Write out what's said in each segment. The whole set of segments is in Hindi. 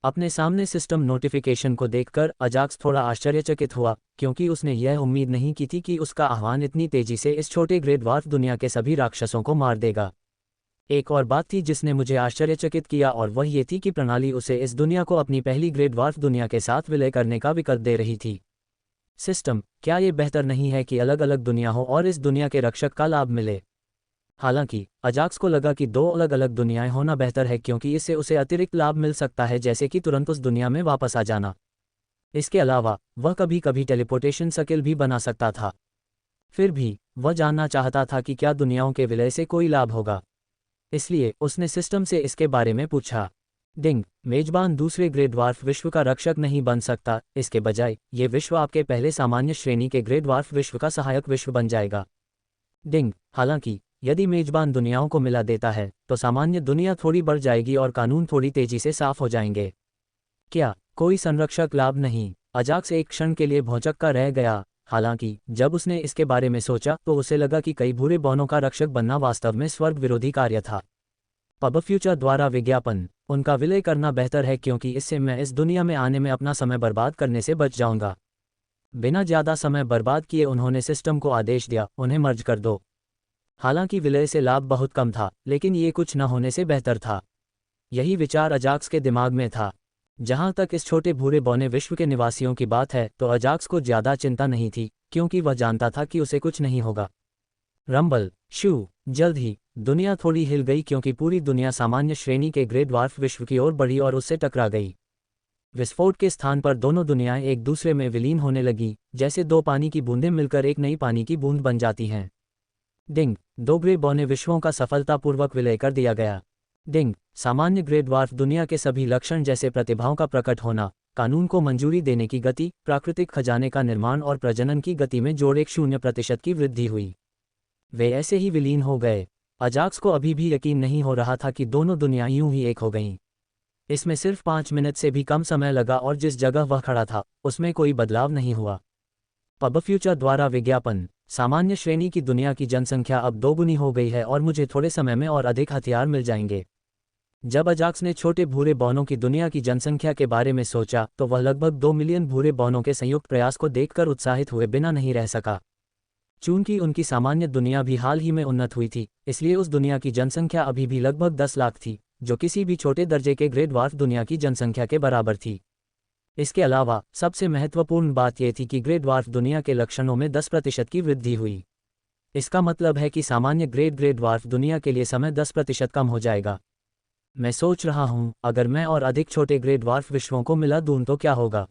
अपने सामने सिस्टम नोटिफिकेशन को देखकर अजाक्स थोड़ा आश्चर्यचकित हुआ, क्योंकि उसने यह उम्मीद नहीं की थी कि उसका आह्वान इतनी तेजी से इस छोटे ग्रे ड्वार्फ दुनिया के सभी राक्षसों को मार देगा। एक और बात थी जिसने मुझे आश्चर्यचकित किया, और वह ये थी कि प्रणाली उसे इस दुनिया को अपनी पहली ग्रे ड्वार्फ दुनिया के साथ विलय करने का विकल्प दे रही थी। सिस्टम, क्या ये बेहतर नहीं है कि अलग अलग दुनिया हो और इस दुनिया के रक्षक का लाभ मिले? हालांकि अजाक्स को लगा कि दो अलग अलग दुनियाएं होना बेहतर है, क्योंकि इससे उसे अतिरिक्त लाभ मिल सकता है, जैसे कि तुरंत उस दुनिया में वापस आ जाना। इसके अलावा वह कभी कभी टेलीपोर्टेशन स्किल भी बना सकता था। फिर भी वह जानना चाहता था कि क्या दुनियाओं के विलय से कोई लाभ होगा। इसलिए उसने सिस्टम से इसके बारे में पूछा। डिंग, मेजबान दूसरे ग्रे ड्वार्फ विश्व का रक्षक नहीं बन सकता, इसके बजाय ये विश्व आपके पहले सामान्य श्रेणी के ग्रे ड्वार्फ विश्व का सहायक विश्व बन जाएगा। डिंग, हालांकि यदि मेजबान दुनियाओं को मिला देता है तो सामान्य दुनिया थोड़ी बढ़ जाएगी और कानून थोड़ी तेजी से साफ हो जाएंगे। क्या कोई संरक्षक लाभ नहीं? अजाक्स एक क्षण के लिए भौंचक्का रह गया। हालांकि जब उसने इसके बारे में सोचा तो उसे लगा कि कई भूरे बौनों का रक्षक बनना वास्तव में स्वर्ग विरोधी कार्य था। पब फ्यूचर द्वारा विज्ञापन, उनका विलय करना बेहतर है, क्योंकि इससे मैं इस दुनिया में आने में अपना समय बर्बाद करने से बच जाऊंगा। बिना ज़्यादा समय बर्बाद किए उन्होंने सिस्टम को आदेश दिया, उन्हें मर्ज कर दो। हालांकि विलय से लाभ बहुत कम था, लेकिन ये कुछ न होने से बेहतर था। यही विचार अजाक्स के दिमाग में था। जहां तक इस छोटे भूरे बौने विश्व के निवासियों की बात है तो अजाक्स को ज़्यादा चिंता नहीं थी, क्योंकि वह जानता था कि उसे कुछ नहीं होगा। रंबल, शू, जल्द ही दुनिया थोड़ी हिल गई, क्योंकि पूरी दुनिया सामान्य श्रेणी के ग्रे ड्वार्फ विश्व की ओर बढ़ी और उससे टकरा गई। विस्फोट के स्थान पर दोनों दुनियाएं एक दूसरे में विलीन होने लगी, जैसे दो पानी की बूंदें मिलकर एक नई पानी की बूंद बन जाती हैं। डिंग, दो ग्रे बौने विश्वों का सफलतापूर्वक विलय कर दिया गया। डिंग, सामान्य ग्रे ड्वार्फ दुनिया के सभी लक्षण जैसे प्रतिभाओं का प्रकट होना, कानून को मंजूरी देने की गति, प्राकृतिक खजाने का निर्माण और प्रजनन की गति में जोड़ 0% की वृद्धि हुई। वे ऐसे ही विलीन हो गए। अजाक्स को अभी भी यकीन नहीं हो रहा था कि दोनों दुनिया यूं ही एक हो गईं। इसमें सिर्फ 5 मिनट से भी कम समय लगा और जिस जगह वह खड़ा था उसमें कोई बदलाव नहीं हुआ। पब फ्यूचर द्वारा विज्ञापन, सामान्य श्रेणी की दुनिया की जनसंख्या अब दोगुनी हो गई है और मुझे थोड़े समय में और अधिक हथियार मिल जाएंगे। जब अजाक्स ने छोटे भूरे बौनों की दुनिया की जनसंख्या के बारे में सोचा तो वह लगभग 2 मिलियन भूरे बौनों के संयुक्त प्रयास को देखकर उत्साहित हुए बिना नहीं रह सका। चूंकि उनकी सामान्य दुनिया भी हाल ही में उन्नत हुई थी, इसलिए उस दुनिया की जनसंख्या अभी भी लगभग 10 लाख थी, जो किसी भी छोटे दर्जे के ग्रे ड्वार्फ दुनिया की जनसंख्या के बराबर थी। इसके अलावा सबसे महत्वपूर्ण बात यह थी कि ग्रे ड्वार्फ दुनिया के लक्षणों में 10% की वृद्धि हुई। इसका मतलब है कि सामान्य ग्रे ड्वार्फ दुनिया के लिए समय 10% कम हो जाएगा। मैं सोच रहा हूँ, अगर मैं और अधिक छोटे ग्रे ड्वार्फ विश्वों को मिला दूं तो क्या होगा?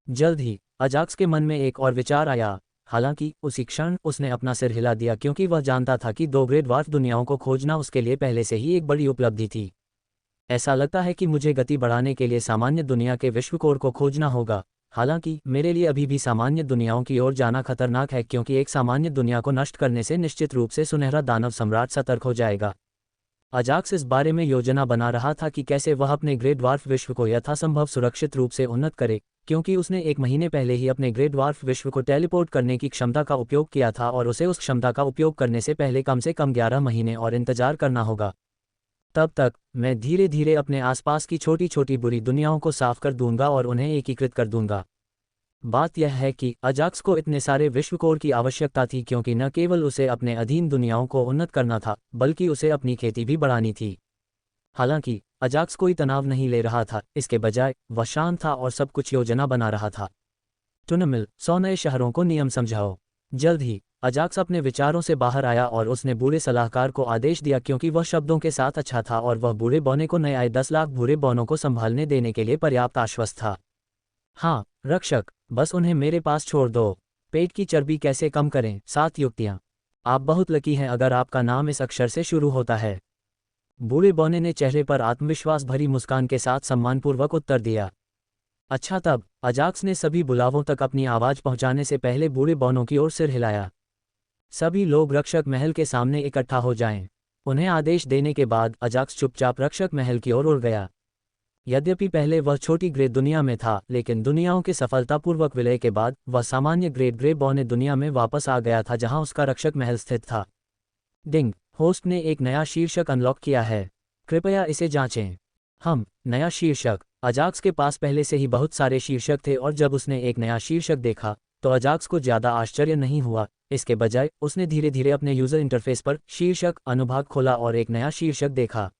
जल्द ही अजाक्स के मन में एक और विचार आया। हालांकि उसी क्षण उसने अपना सिर हिला दिया, क्योंकि वह जानता था कि 2 ग्रे ड्वार्फ दुनियाओं को खोजना उसके लिए पहले से ही एक बड़ी उपलब्धि थी। ऐसा लगता है कि मुझे गति बढ़ाने के लिए सामान्य दुनिया के विश्वकोर को खोजना होगा। हालांकि मेरे लिए अभी भी सामान्य दुनियाओं की ओर जाना खतरनाक है, क्योंकि एक सामान्य दुनिया को नष्ट करने से निश्चित रूप से सुनहरा दानव सम्राट सतर्क हो जाएगा। अजाक्स इस बारे में योजना बना रहा था कि कैसे वह अपने ग्रे ड्वार्फ विश्व को यथासंभव सुरक्षित रूप से उन्नत करे, क्योंकि उसने 1 महीने पहले ही अपने ग्रे ड्वार्फ विश्व को टेलीपोर्ट करने की क्षमता का उपयोग किया था और उसे उस क्षमता का उपयोग करने से कम 11 महीने और इंतजार करना होगा। तब तक मैं धीरे धीरे अपने आसपास की छोटी छोटी बुरी दुनियाओं को साफ कर दूंगा और उन्हें एकीकृत कर दूंगा। बात यह है कि अजाक्स को इतने सारे विश्वकोर की आवश्यकता थी, क्योंकि न केवल उसे अपने अधीन दुनियाओं को उन्नत करना था, बल्कि उसे अपनी खेती भी बढ़ानी थी। हालांकि अजाक्स कोई तनाव नहीं ले रहा था, इसके बजाय वह शांत था और सब कुछ योजना बना रहा था। टुनमिल, 100 नए शहरों को नियम समझाओ। जल्द ही अजाक्स अपने विचारों से बाहर आया और उसने बूढ़े सलाहकार को आदेश दिया, क्योंकि वह शब्दों के साथ अच्छा था और वह बूढ़े बौने को नए आए 10 लाख भूरे बौनों को संभालने देने के लिए पर्याप्त आश्वस्त था। हाँ रक्षक, बस उन्हें मेरे पास छोड़ दो। पेट की चर्बी कैसे कम करें, 7 युक्तियाँ। आप बहुत लकी हैं अगर आपका नाम इस अक्षर से शुरू होता है। बूढ़े बौने ने चेहरे पर आत्मविश्वास भरी मुस्कान के साथ सम्मानपूर्वक उत्तर दिया। अच्छा, तब अजाक्स ने सभी बुलावों तक अपनी आवाज़ पहुंचाने से पहले बूढ़े बौनों की ओर सिर हिलाया। सभी लोग रक्षक महल के सामने इकट्ठा हो जाएं। उन्हें आदेश देने के बाद अजाक्स चुपचाप रक्षक महल की ओर उड़ गया। यद्यपि पहले वह छोटी ग्रे दुनिया में था, लेकिन दुनियाओं के सफलतापूर्वक विलय के बाद वह सामान्य ग्रे बौने दुनिया में वापस आ गया था, जहां उसका रक्षक महल स्थित था। डिंग, होस्ट ने एक नया शीर्षक अनलॉक किया है, कृपया इसे जांचें। नया शीर्षक। अजाक्स के पास पहले से ही बहुत सारे शीर्षक थे और जब उसने एक नया शीर्षक देखा तो अजाक्स को ज़्यादा आश्चर्य नहीं हुआ। इसके बजाय उसने धीरे धीरे अपने यूज़र इंटरफेस पर शीर्षक अनुभाग खोला और एक नया शीर्षक देखा।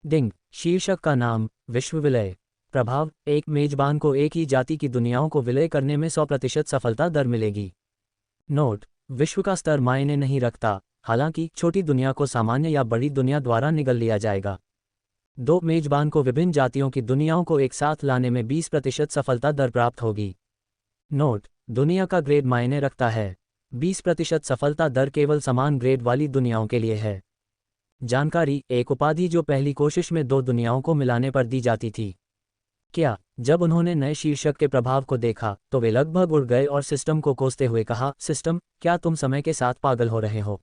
डिंग। शीर्षक का नाम, विश्व विलय। प्रभाव, एक मेजबान को एक ही जाति की दुनियाओं को विलय करने में 100% सफलता दर मिलेगी। नोट, विश्व का स्तर मायने नहीं रखता, हालांकि छोटी दुनिया को सामान्य या बड़ी दुनिया द्वारा निगल लिया जाएगा। 2 मेजबान को विभिन्न जातियों की दुनियाओं को एक साथ लाने में 20% सफलता दर प्राप्त होगी। नोट, दुनिया का ग्रेड मायने रखता है। 20% सफलता दर केवल समान ग्रेड वाली दुनियाओं के लिए है। जानकारी, एक उपाधि जो पहली कोशिश में 2 दुनियाओं को मिलाने पर दी जाती थी। क्या, जब उन्होंने नए शीर्षक के प्रभाव को देखा तो वे लगभग उड़ गए और सिस्टम को कोसते हुए कहा, सिस्टम, क्या तुम समय के साथ पागल हो रहे हो?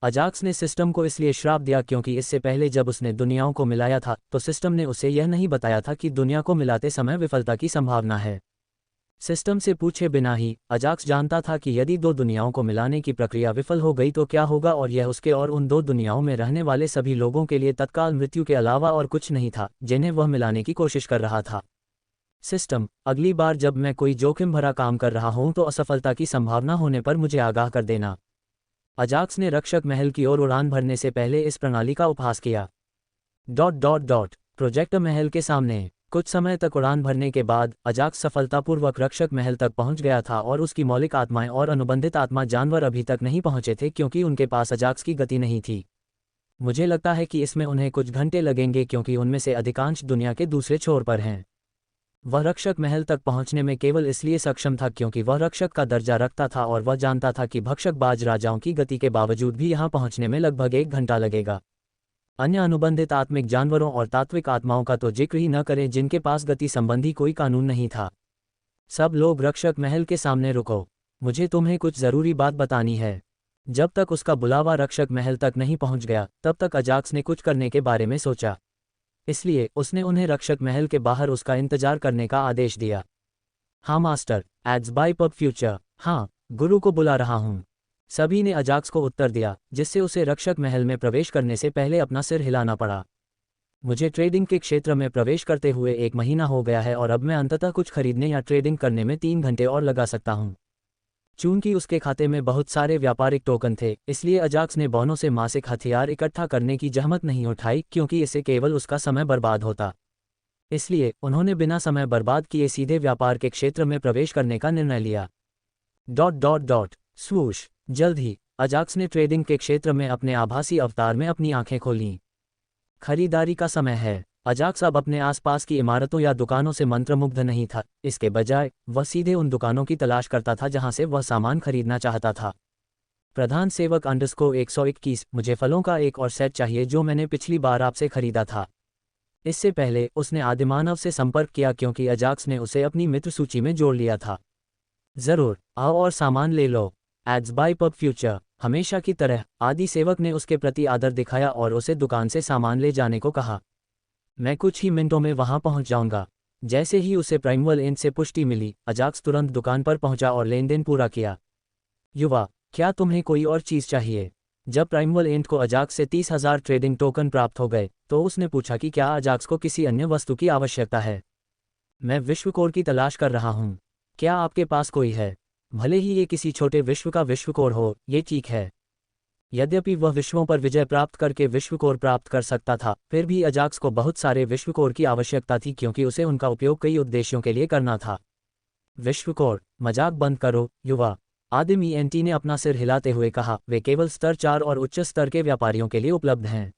अजाक्स ने सिस्टम को इसलिए श्राप दिया क्योंकि इससे पहले जब उसने दुनियाओं को मिलाया था तो सिस्टम ने उसे यह नहीं बताया था कि दुनिया को मिलाते समय विफलता की संभावना है। सिस्टम से पूछे बिना ही अजाक्स जानता था कि यदि 2 दुनियाओं को मिलाने की प्रक्रिया विफल हो गई तो क्या होगा, और यह उसके और उन 2 दुनियाओं में रहने वाले सभी लोगों के लिए तत्काल मृत्यु के अलावा और कुछ नहीं था जिन्हें वह मिलाने की कोशिश कर रहा था। सिस्टम, अगली बार जब मैं कोई जोखिम भरा काम कर रहा हूं तो असफलता की संभावना होने पर मुझे आगाह कर देना। अजाक्स ने रक्षक महल की ओर उड़ान भरने से पहले इस प्रणाली का उपहास किया। प्रोजेक्ट महल के सामने। कुछ समय तक उड़ान भरने के बाद अजाक्स सफलतापूर्वक रक्षक महल तक पहुंच गया था और उसकी मौलिक आत्माएं और अनुबंधित आत्मा जानवर अभी तक नहीं पहुंचे थे क्योंकि उनके पास अजाक्स की गति नहीं थी। मुझे लगता है कि इसमें उन्हें कुछ घंटे लगेंगे क्योंकि उनमें से अधिकांश दुनिया के दूसरे छोर पर हैं। वह रक्षक महल तक पहुंचने में केवल इसलिए सक्षम था क्योंकि वह रक्षक का दर्जा रखता था और वह जानता था कि भक्षकबाज राजाओं की गति के बावजूद भी यहां पहुंचने में लगभग 1 घंटा लगेगा। अन्य अनुबंधित आत्मिक जानवरों और तात्विक आत्माओं का तो जिक्र ही न करें जिनके पास गति संबंधी कोई कानून नहीं था। सब लोग रक्षक महल के सामने रुको, मुझे तुम्हें कुछ ज़रूरी बात बतानी है। जब तक उसका बुलावा रक्षक महल तक नहीं पहुंच गया तब तक अजाक्स ने कुछ करने के बारे में सोचा। इसलिए उसने उन्हें रक्षक महल के बाहर उसका इंतजार करने का आदेश दिया। हाँ मास्टर, एड्स बाय पब फ्यूचर। हाँ, गुरु को बुला रहा हूँ। सभी ने अजाक्स को उत्तर दिया, जिससे उसे रक्षक महल में प्रवेश करने से पहले अपना सिर हिलाना पड़ा। मुझे ट्रेडिंग के क्षेत्र में प्रवेश करते हुए 1 महीना हो गया है और अब मैं अंततः कुछ खरीदने या ट्रेडिंग करने में 3 घंटे और लगा सकता हूँ। चूंकि उसके खाते में बहुत सारे व्यापारिक टोकन थे, इसलिए अजाक्स ने बौनों से मासिक हथियार इकट्ठा करने की जहमत नहीं उठाई क्योंकि इससे केवल उसका समय बर्बाद होता। इसलिए उन्होंने बिना समय बर्बाद किए सीधे व्यापार के क्षेत्र में प्रवेश करने का निर्णय लिया। स्वूश। जल्द ही अजाक्स ने ट्रेडिंग के क्षेत्र में अपने आभासी अवतार में अपनी आंखें खोलीं। खरीदारी का समय है। अजाक्स अब अपने आसपास की इमारतों या दुकानों से मंत्रमुग्ध नहीं था, इसके बजाय वह सीधे उन दुकानों की तलाश करता था जहां से वह सामान खरीदना चाहता था। प्रधान सेवक _121, मुझे फलों का एक और सेट चाहिए जो मैंने पिछली बार आपसे खरीदा था। इससे पहले उसने आदिमानव से संपर्क किया क्योंकि अजाक्स ने उसे अपनी मित्र सूची में जोड़ लिया था। जरूर, आओ और सामान ले लो। Ads bye pub future. हमेशा की तरह आदि सेवक ने उसके प्रति आदर दिखाया और उसे दुकान से सामान ले जाने को कहा। मैं कुछ ही मिनटों में वहां पहुंच जाऊंगा। जैसे ही उसे प्राइमल एंड से पुष्टि मिली, अजाक्स तुरंत दुकान पर पहुंचा और लेनदेन पूरा किया। युवा, क्या तुम्हें कोई और चीज़ चाहिए? जब प्राइमल एंड को अजाक्स से 30,000 ट्रेडिंग टोकन प्राप्त हो गए तो उसने पूछा कि क्या अजाक्स को किसी अन्य वस्तु की आवश्यकता है। मैं विश्वकोर की तलाश कर रहा हूँ। क्या आपके पास कोई है? भले ही ये किसी छोटे विश्व का विश्वकोर हो, ये ठीक है। यद्यपि वह विश्वों पर विजय प्राप्त करके विश्वकोर प्राप्त कर सकता था, फिर भी अजाक्स को बहुत सारे विश्वकोर की आवश्यकता थी क्योंकि उसे उनका उपयोग कई उद्देश्यों के लिए करना था। विश्वकोर, मजाक बंद करो युवा, आदिम ईएनटी ने अपना सिर हिलाते हुए कहा। वे केवल स्तर 4 और उच्च स्तर के व्यापारियों के लिए उपलब्ध हैं।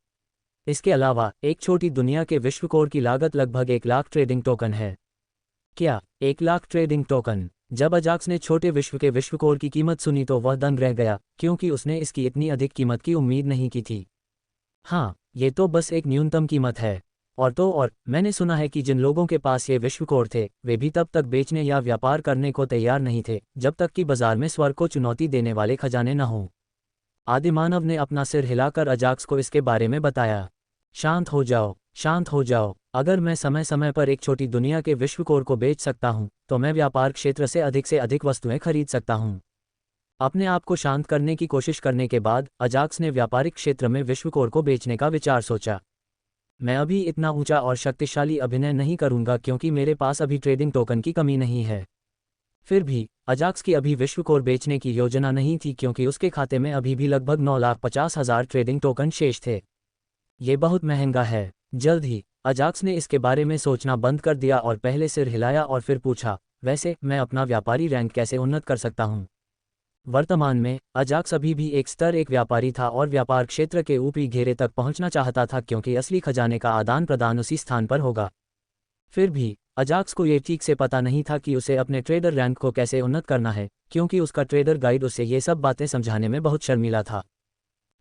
इसके अलावा एक छोटी दुनिया के विश्वकोर की लागत लगभग 1 लाख ट्रेडिंग टोकन है। क्या 1 लाख ट्रेडिंग टोकन? जब अजाक्स ने छोटे विश्व के विश्वकोर की कीमत सुनी तो वह दंग रह गया क्योंकि उसने इसकी इतनी अधिक कीमत की उम्मीद नहीं की थी। हाँ, ये तो बस एक न्यूनतम कीमत है। और मैंने सुना है कि जिन लोगों के पास ये विश्वकोर थे वे भी तब तक बेचने या व्यापार करने को तैयार नहीं थे जब तक कि बाजार में स्वर्ग को चुनौती देने वाले खजाने न हों। आदिमानव ने अपना सिर हिलाकर अजाक्स को इसके बारे में बताया। शांत हो जाओ, शांत हो जाओ। अगर मैं समय समय पर एक छोटी दुनिया के विश्वकोर को बेच सकता हूं तो मैं व्यापार क्षेत्र से अधिक वस्तुएं खरीद सकता हूं। अपने आप को शांत करने की कोशिश करने के बाद अजाक्स ने व्यापारिक क्षेत्र में विश्वकोर को बेचने का विचार सोचा। मैं अभी इतना ऊंचा और शक्तिशाली अभिनय नहीं करूंगा क्योंकि मेरे पास अभी ट्रेडिंग टोकन की कमी नहीं है। फिर भी अजाक्स की अभी विश्व कोर बेचने की योजना नहीं थी क्योंकि उसके खाते में अभी भी लगभग 9,50,000 ट्रेडिंग टोकन शेष थे। ये बहुत महंगा है। जल्द ही अजाक्स ने इसके बारे में सोचना बंद कर दिया और पहले सिर हिलाया और फिर पूछा, वैसे मैं अपना व्यापारी रैंक कैसे उन्नत कर सकता हूँ? वर्तमान में अजाक्स अभी भी एक व्यापारी था और व्यापार क्षेत्र के ऊपरी घेरे तक पहुंचना चाहता था क्योंकि असली खजाने का आदान प्रदान उसी स्थान पर होगा। फिर भी अजाक्स को ये ठीक से पता नहीं था कि उसे अपने ट्रेडर रैंक को कैसे उन्नत करना है क्योंकि उसका ट्रेडर गाइड उसे ये सब बातें समझाने में बहुत शर्मीला था।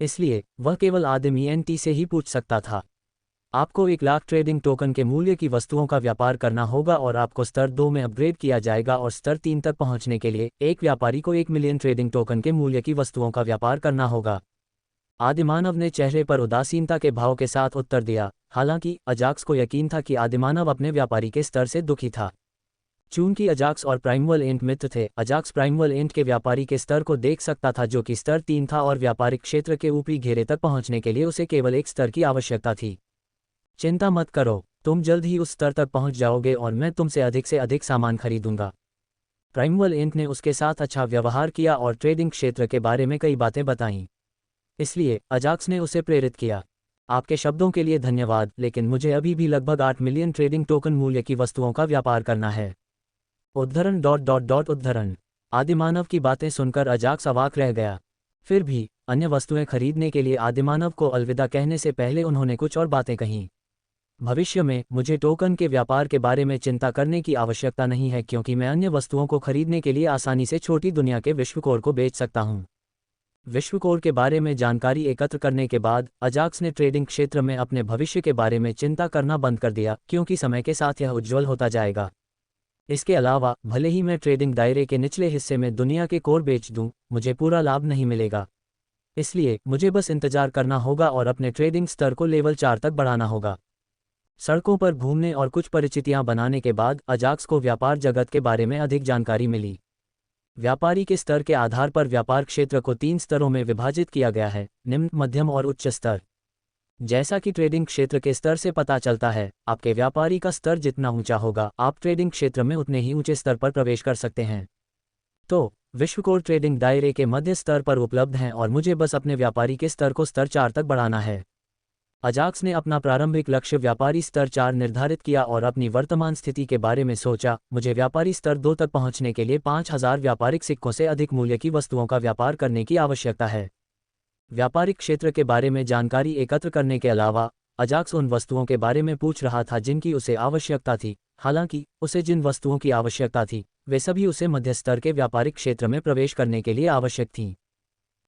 इसलिए वह केवल आदमी एनटी से ही पूछ सकता था। आपको 1,00,000 ट्रेडिंग टोकन के मूल्य की वस्तुओं का व्यापार करना होगा और आपको स्तर 2 में अपग्रेड किया जाएगा और स्तर 3 तक पहुंचने के लिए एक व्यापारी को 1 मिलियन ट्रेडिंग टोकन के मूल्य की वस्तुओं का व्यापार करना होगा। आदिमानव ने चेहरे पर उदासीनता के भाव के साथ उत्तर दिया। हालांकि अजाक्स को यकीन था कि आदिमानव अपने व्यापारी के स्तर से दुखी था। चूंकि अजाक्स और प्राइमवल एंट मित्र थे, अजाक्स प्राइमवल एंट के व्यापारी के स्तर को देख सकता था जो कि स्तर 3 था और व्यापारिक क्षेत्र के ऊपरी घेरे तक पहुंचने के लिए उसे केवल एक स्तर की आवश्यकता थी। चिंता मत करो, तुम जल्द ही उस स्तर तक पहुंच जाओगे और मैं तुमसे अधिक सामान खरीदूंगा। प्राइमवल एंट ने उसके साथ अच्छा व्यवहार किया और ट्रेडिंग क्षेत्र के बारे में कई बातें बताईं। इसलिए अजाक्स ने उसे प्रेरित किया। आपके शब्दों के लिए धन्यवाद, लेकिन मुझे अभी भी लगभग 8 मिलियन ट्रेडिंग टोकन मूल्य की वस्तुओं का व्यापार करना है। उद्धरण। आदिमानव की बातें सुनकर अजाक्स अवाक रह गया। फिर भी अन्य वस्तुएं खरीदने के लिए आदिमानव को अलविदा कहने से पहले उन्होंने कुछ और बातें कहीं। भविष्य में मुझे टोकन के व्यापार के बारे में चिंता करने की आवश्यकता नहीं है क्योंकि मैं अन्य वस्तुओं को खरीदने के लिए आसानी से छोटी दुनिया के विश्वकोर को बेच सकता हूं। विश्वकोर के बारे में जानकारी एकत्र करने के बाद अजाक्स ने ट्रेडिंग क्षेत्र में अपने भविष्य के बारे में चिंता करना बंद कर दिया क्योंकि समय के साथ यह उज्ज्वल होता जाएगा। इसके अलावा भले ही मैं ट्रेडिंग दायरे के निचले हिस्से में दुनिया के कोर बेच दूं, मुझे पूरा लाभ नहीं मिलेगा। इसलिए मुझे बस इंतजार करना होगा और अपने ट्रेडिंग स्तर को लेवल 4 तक बढ़ाना होगा। सड़कों पर घूमने और कुछ परिचितियां बनाने के बाद अजाक्स को व्यापार जगत के बारे में अधिक जानकारी मिली। व्यापारी के स्तर के आधार पर व्यापार क्षेत्र को 3 स्तरों में विभाजित किया गया है, निम्न, मध्यम और उच्च स्तर। जैसा कि ट्रेडिंग क्षेत्र के स्तर से पता चलता है, आपके व्यापारी का स्तर जितना ऊंचा होगा, आप ट्रेडिंग क्षेत्र में उतने ही ऊंचे स्तर पर प्रवेश कर सकते हैं। तो विश्वकोर ट्रेडिंग दायरे के मध्य स्तर पर उपलब्ध हैं और मुझे बस अपने व्यापारी के स्तर को स्तर 4 तक बढ़ाना है। अजाक्स ने अपना प्रारंभिक लक्ष्य व्यापारी स्तर 4 निर्धारित किया और अपनी वर्तमान स्थिति के बारे में सोचा, मुझे व्यापारी स्तर 2 तक पहुंचने के लिए 5,000 व्यापारिक सिक्कों से अधिक मूल्य की वस्तुओं का व्यापार करने की आवश्यकता है। व्यापारिक क्षेत्र के बारे में जानकारी एकत्र करने के अलावा अजाक्स उन वस्तुओं के बारे में पूछ रहा था जिनकी उसे आवश्यकता थी। हालांकि उसे जिन वस्तुओं की आवश्यकता थी वे सभी उसे मध्य स्तर के व्यापारिक क्षेत्र में प्रवेश करने के लिए आवश्यक थीं।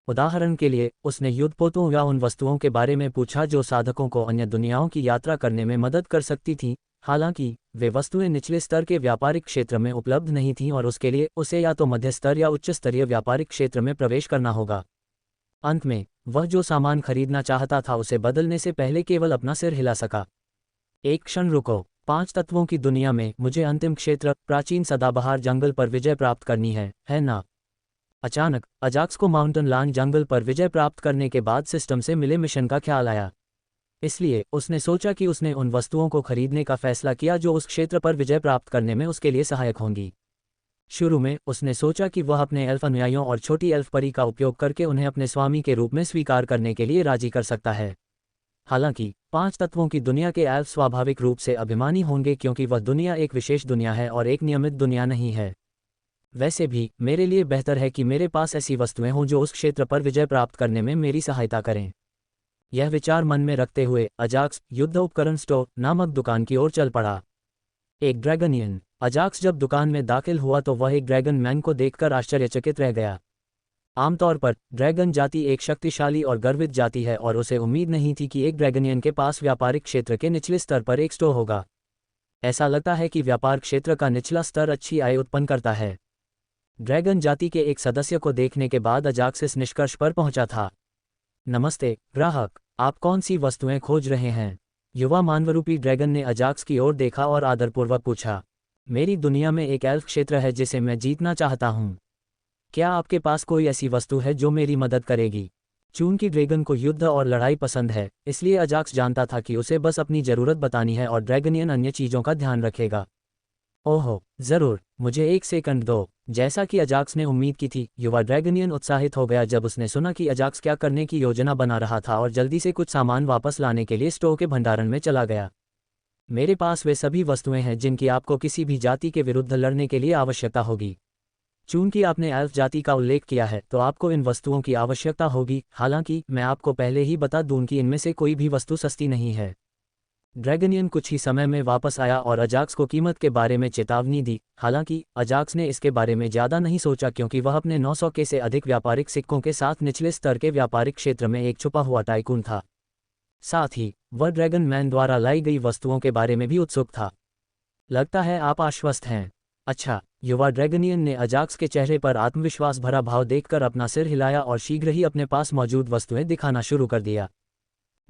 उदाहरण के लिए उसने युद्धपोतों या उन वस्तुओं के बारे में पूछा जो साधकों को अन्य दुनियाओं की यात्रा करने में मदद कर सकती थीं। हालांकि वे वस्तुएं निचले स्तर के व्यापारिक क्षेत्र में उपलब्ध नहीं थीं और उसके लिए उसे या तो मध्य स्तर या उच्च स्तरीय व्यापारिक क्षेत्र में प्रवेश करना होगा। अंत में वह जो सामान खरीदना चाहता था उसे बदलने से पहले केवल अपना सिर हिला सका। एक क्षण रुको, 5 तत्वों की दुनिया में मुझे अंतिम क्षेत्र प्राचीन सदाबहार जंगल पर विजय प्राप्त करनी है ना? अचानक अजाक्स को माउंटेन लान जंगल पर विजय प्राप्त करने के बाद सिस्टम से मिले मिशन का ख्याल आया। इसलिए उसने सोचा कि उसने उन वस्तुओं को खरीदने का फैसला किया जो उस क्षेत्र पर विजय प्राप्त करने में उसके लिए सहायक होंगी। शुरू में उसने सोचा कि वह अपने एल्फ अनुयायियों और छोटी एल्फ परी का उपयोग करके उन्हें अपने स्वामी के रूप में स्वीकार करने के लिए राजी कर सकता है। हालांकि 5 तत्वों की दुनिया के एल्फ स्वाभाविक रूप से अभिमानी होंगे क्योंकि वह दुनिया एक विशेष दुनिया है और एक नियमित दुनिया नहीं है। वैसे भी मेरे लिए बेहतर है कि मेरे पास ऐसी वस्तुएं हों जो उस क्षेत्र पर विजय प्राप्त करने में मेरी सहायता करें। यह विचार मन में रखते हुए अजाक्स युद्ध उपकरण स्टोर नामक दुकान की ओर चल पड़ा। एक ड्रैगनियन। अजाक्स जब दुकान में दाखिल हुआ तो वह एक ड्रैगन मैन को देखकर आश्चर्यचकित रह गया। आमतौर पर ड्रैगन जाति एक शक्तिशाली और गर्वित जाति है और उसे उम्मीद नहीं थी कि एक ड्रैगनियन के पास व्यापारिक क्षेत्र के निचले स्तर पर एक स्टोर होगा। ऐसा लगता है कि व्यापार क्षेत्र का निचला स्तर अच्छी आय उत्पन्न करता है। ड्रैगन जाति के एक सदस्य को देखने के बाद अजाक्स इस निष्कर्ष पर पहुंचा था। नमस्ते ग्राहक, आप कौन सी वस्तुएं खोज रहे हैं? युवा मानवरूपी ड्रैगन ने अजाक्स की ओर देखा और आदरपूर्वक पूछा। मेरी दुनिया में एक एल्फ क्षेत्र है जिसे मैं जीतना चाहता हूं। क्या आपके पास कोई ऐसी वस्तु है जो मेरी मदद करेगी? चूंकि ड्रैगन को युद्ध और लड़ाई पसंद है, इसलिए अजाक्स जानता था कि उसे बस अपनी ज़रूरत बतानी है और ड्रैगनियन अन्य चीज़ों का ध्यान रखेगा। ओहो, ज़रूर, मुझे 1 सेकंड दो। जैसा कि अजाक्स ने उम्मीद की थी, युवा ड्रैगनियन उत्साहित हो गया जब उसने सुना कि अजाक्स क्या करने की योजना बना रहा था और जल्दी से कुछ सामान वापस लाने के लिए स्टोर के भंडारण में चला गया। मेरे पास वे सभी वस्तुएं हैं जिनकी आपको किसी भी जाति के विरुद्ध लड़ने के लिए आवश्यकता होगी। चूंकि आपने एल्फ जाति का उल्लेख किया है, तो आपको इन वस्तुओं की आवश्यकता होगी। हालांकि मैं आपको पहले ही बता दूं कि इनमें से कोई भी वस्तु सस्ती नहीं है। ड्रैगनियन कुछ ही समय में वापस आया और अजाक्स को कीमत के बारे में चेतावनी दी। हालांकि अजाक्स ने इसके बारे में ज़्यादा नहीं सोचा क्योंकि वह अपने 900 के से अधिक व्यापारिक सिक्कों के साथ निचले स्तर के व्यापारिक क्षेत्र में एक छुपा हुआ टाइकून था। साथ ही वह ड्रैगन मैन द्वारा लाई गई वस्तुओं के बारे में भी उत्सुक था। लगता है आप आश्वस्त हैं। अच्छा, युवा ड्रैगनियन ने अजाक्स के चेहरे पर आत्मविश्वास भरा भाव देखकर अपना सिर हिलाया और शीघ्र ही अपने पास मौजूद वस्तुएं दिखाना शुरू कर दिया।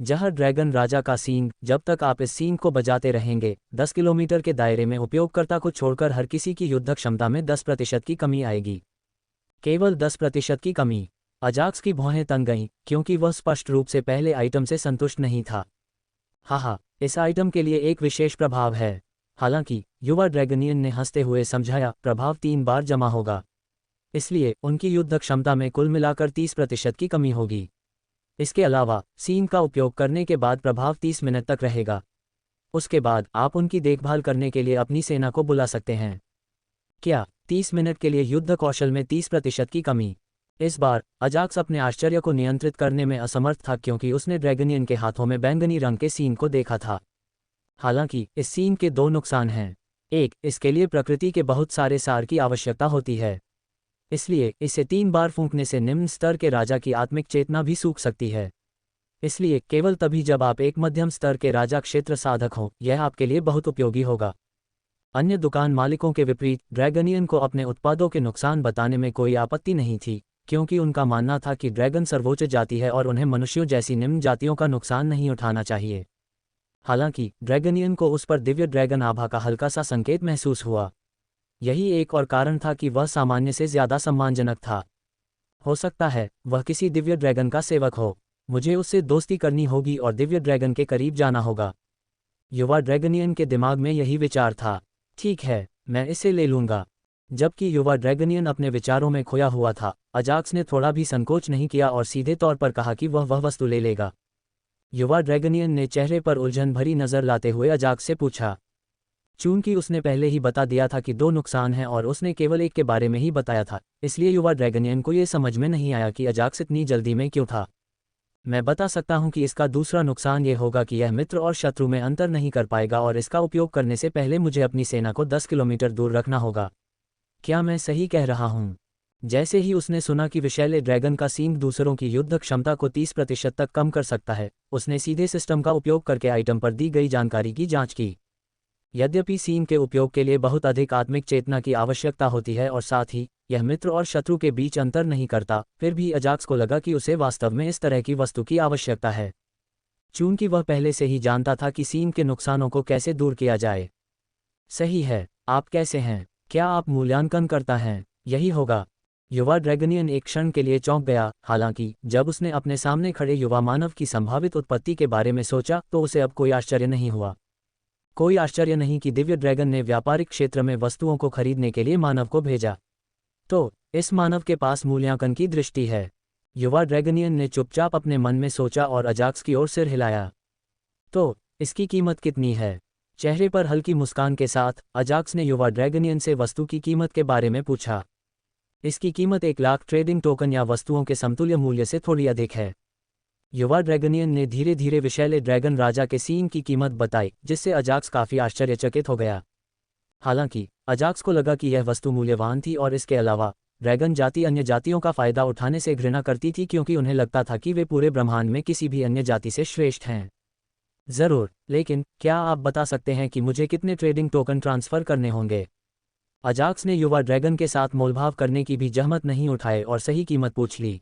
जहाँ ड्रैगन राजा का सींग, जब तक आप इस सींग को बजाते रहेंगे, 10 किलोमीटर के दायरे में उपयोगकर्ता को छोड़कर हर किसी की युद्ध क्षमता में 10% की कमी आएगी। केवल 10% की कमी। अजाक्स की भौहें तन गईं, क्योंकि वह स्पष्ट रूप से पहले आइटम से संतुष्ट नहीं था। हाँ, इस आइटम के लिए एक विशेष प्रभाव है। हालांकि युवा ड्रैगनियन ने हंसते हुए समझाया, प्रभाव 3 बार जमा होगा। इसलिए उनकी युद्ध क्षमता में कुल मिलाकर 30% की कमी होगी। इसके अलावा सीन का उपयोग करने के बाद प्रभाव 30 मिनट तक रहेगा। उसके बाद आप उनकी देखभाल करने के लिए अपनी सेना को बुला सकते हैं। क्या 30 मिनट के लिए युद्ध कौशल में 30% की कमी? इस बार अजाक्स अपने आश्चर्य को नियंत्रित करने में असमर्थ था क्योंकि उसने ड्रैगनियन के हाथों में बैंगनी रंग के सीन को देखा था। हालांकि इस सीन के 2 नुकसान हैं। एक, इसके लिए प्रकृति के बहुत सारे सार की आवश्यकता होती है। इसलिए इसे 3 बार फूंकने से निम्न स्तर के राजा की आत्मिक चेतना भी सूख सकती है। इसलिए केवल तभी जब आप एक मध्यम स्तर के राजा क्षेत्र साधक हों, यह आपके लिए बहुत उपयोगी होगा। अन्य दुकान मालिकों के विपरीत ड्रैगनियन को अपने उत्पादों के नुकसान बताने में कोई आपत्ति नहीं थी, क्योंकि उनका मानना था कि ड्रैगन सर्वोच्च जाति है और उन्हें मनुष्यों जैसी निम्न जातियों का नुकसान नहीं उठाना चाहिए। हालांकि ड्रैगनियन को उस पर दिव्य ड्रैगन आभा का हल्का सा संकेत महसूस हुआ। यही एक और कारण था कि वह सामान्य से ज़्यादा सम्मानजनक था। हो सकता है वह किसी दिव्य ड्रैगन का सेवक हो। मुझे उससे दोस्ती करनी होगी और दिव्य ड्रैगन के करीब जाना होगा। युवा ड्रैगनियन के दिमाग में यही विचार था। ठीक है, मैं इसे ले लूँगा। जबकि युवा ड्रैगनियन अपने विचारों में खोया हुआ था, अजाक्स ने थोड़ा भी संकोच नहीं किया और सीधे तौर पर कहा कि वह वस्तु ले लेगा। युवा ड्रैगनियन ने चेहरे पर उलझन भरी नज़र लाते हुए अजाक्स से पूछा। चूंकि उसने पहले ही बता दिया था कि 2 नुकसान हैं और उसने केवल एक के बारे में ही बताया था, इसलिए युवा ड्रैगनियन को यह समझ में नहीं आया कि अजाक्स इतनी जल्दी में क्यों था। मैं बता सकता हूं कि इसका दूसरा नुकसान ये होगा कि यह मित्र और शत्रु में अंतर नहीं कर पाएगा और इसका उपयोग करने से पहले मुझे अपनी सेना को 10 किलोमीटर दूर रखना होगा। क्या मैं सही कह रहा हूं? जैसे ही उसने सुना कि विषैले ड्रैगन का सींग दूसरों की युद्ध क्षमता को 30% तक कम कर सकता है, उसने सीधे सिस्टम का उपयोग करके आइटम पर दी गई जानकारी की जांच की। यद्यपि सीन के उपयोग के लिए बहुत अधिक आत्मिक चेतना की आवश्यकता होती है और साथ ही यह मित्र और शत्रु के बीच अंतर नहीं करता, फिर भी अजाक्स को लगा कि उसे वास्तव में इस तरह की वस्तु की आवश्यकता है। चूंकि वह पहले से ही जानता था कि सीन के नुकसानों को कैसे दूर किया जाए। सही है, आप कैसे हैं? क्या आप मूल्यांकन करता हैं? यही होगा। युवा ड्रैगनियन एक क्षण के लिए चौंक गया। हालांकि जब उसने अपने सामने खड़े युवा मानव की संभावित उत्पत्ति के बारे में सोचा तो उसे अब कोई आश्चर्य नहीं हुआ। कोई आश्चर्य नहीं कि दिव्य ड्रैगन ने व्यापारिक क्षेत्र में वस्तुओं को खरीदने के लिए मानव को भेजा। तो इस मानव के पास मूल्यांकन की दृष्टि है। युवा ड्रैगनियन ने चुपचाप अपने मन में सोचा और अजाक्स की ओर सिर हिलाया। तो इसकी कीमत कितनी है? चेहरे पर हल्की मुस्कान के साथ अजाक्स ने युवा ड्रैगनियन से वस्तु की कीमत के बारे में पूछा। इसकी कीमत 1 लाख ट्रेडिंग टोकन या वस्तुओं के समतुल्य मूल्य से थोड़ी अधिक है। युवा ड्रैगनियन ने धीरे धीरे विषैले ड्रैगन राजा के सीन की कीमत बताई, जिससे अजाक्स काफ़ी आश्चर्यचकित हो गया। हालांकि अजाक्स को लगा कि यह वस्तु मूल्यवान थी और इसके अलावा ड्रैगन जाति अन्य जातियों का फायदा उठाने से घृणा करती थी क्योंकि उन्हें लगता था कि वे पूरे ब्रह्मांड में किसी भी अन्य जाति से श्रेष्ठ हैं। ज़रूर, लेकिन क्या आप बता सकते हैं कि मुझे कितने ट्रेडिंग टोकन ट्रांसफ़र करने होंगे? अजाक्स ने युवा ड्रैगन के साथ मोलभाव करने की भी जहमत नहीं उठाए और सही कीमत पूछ ली।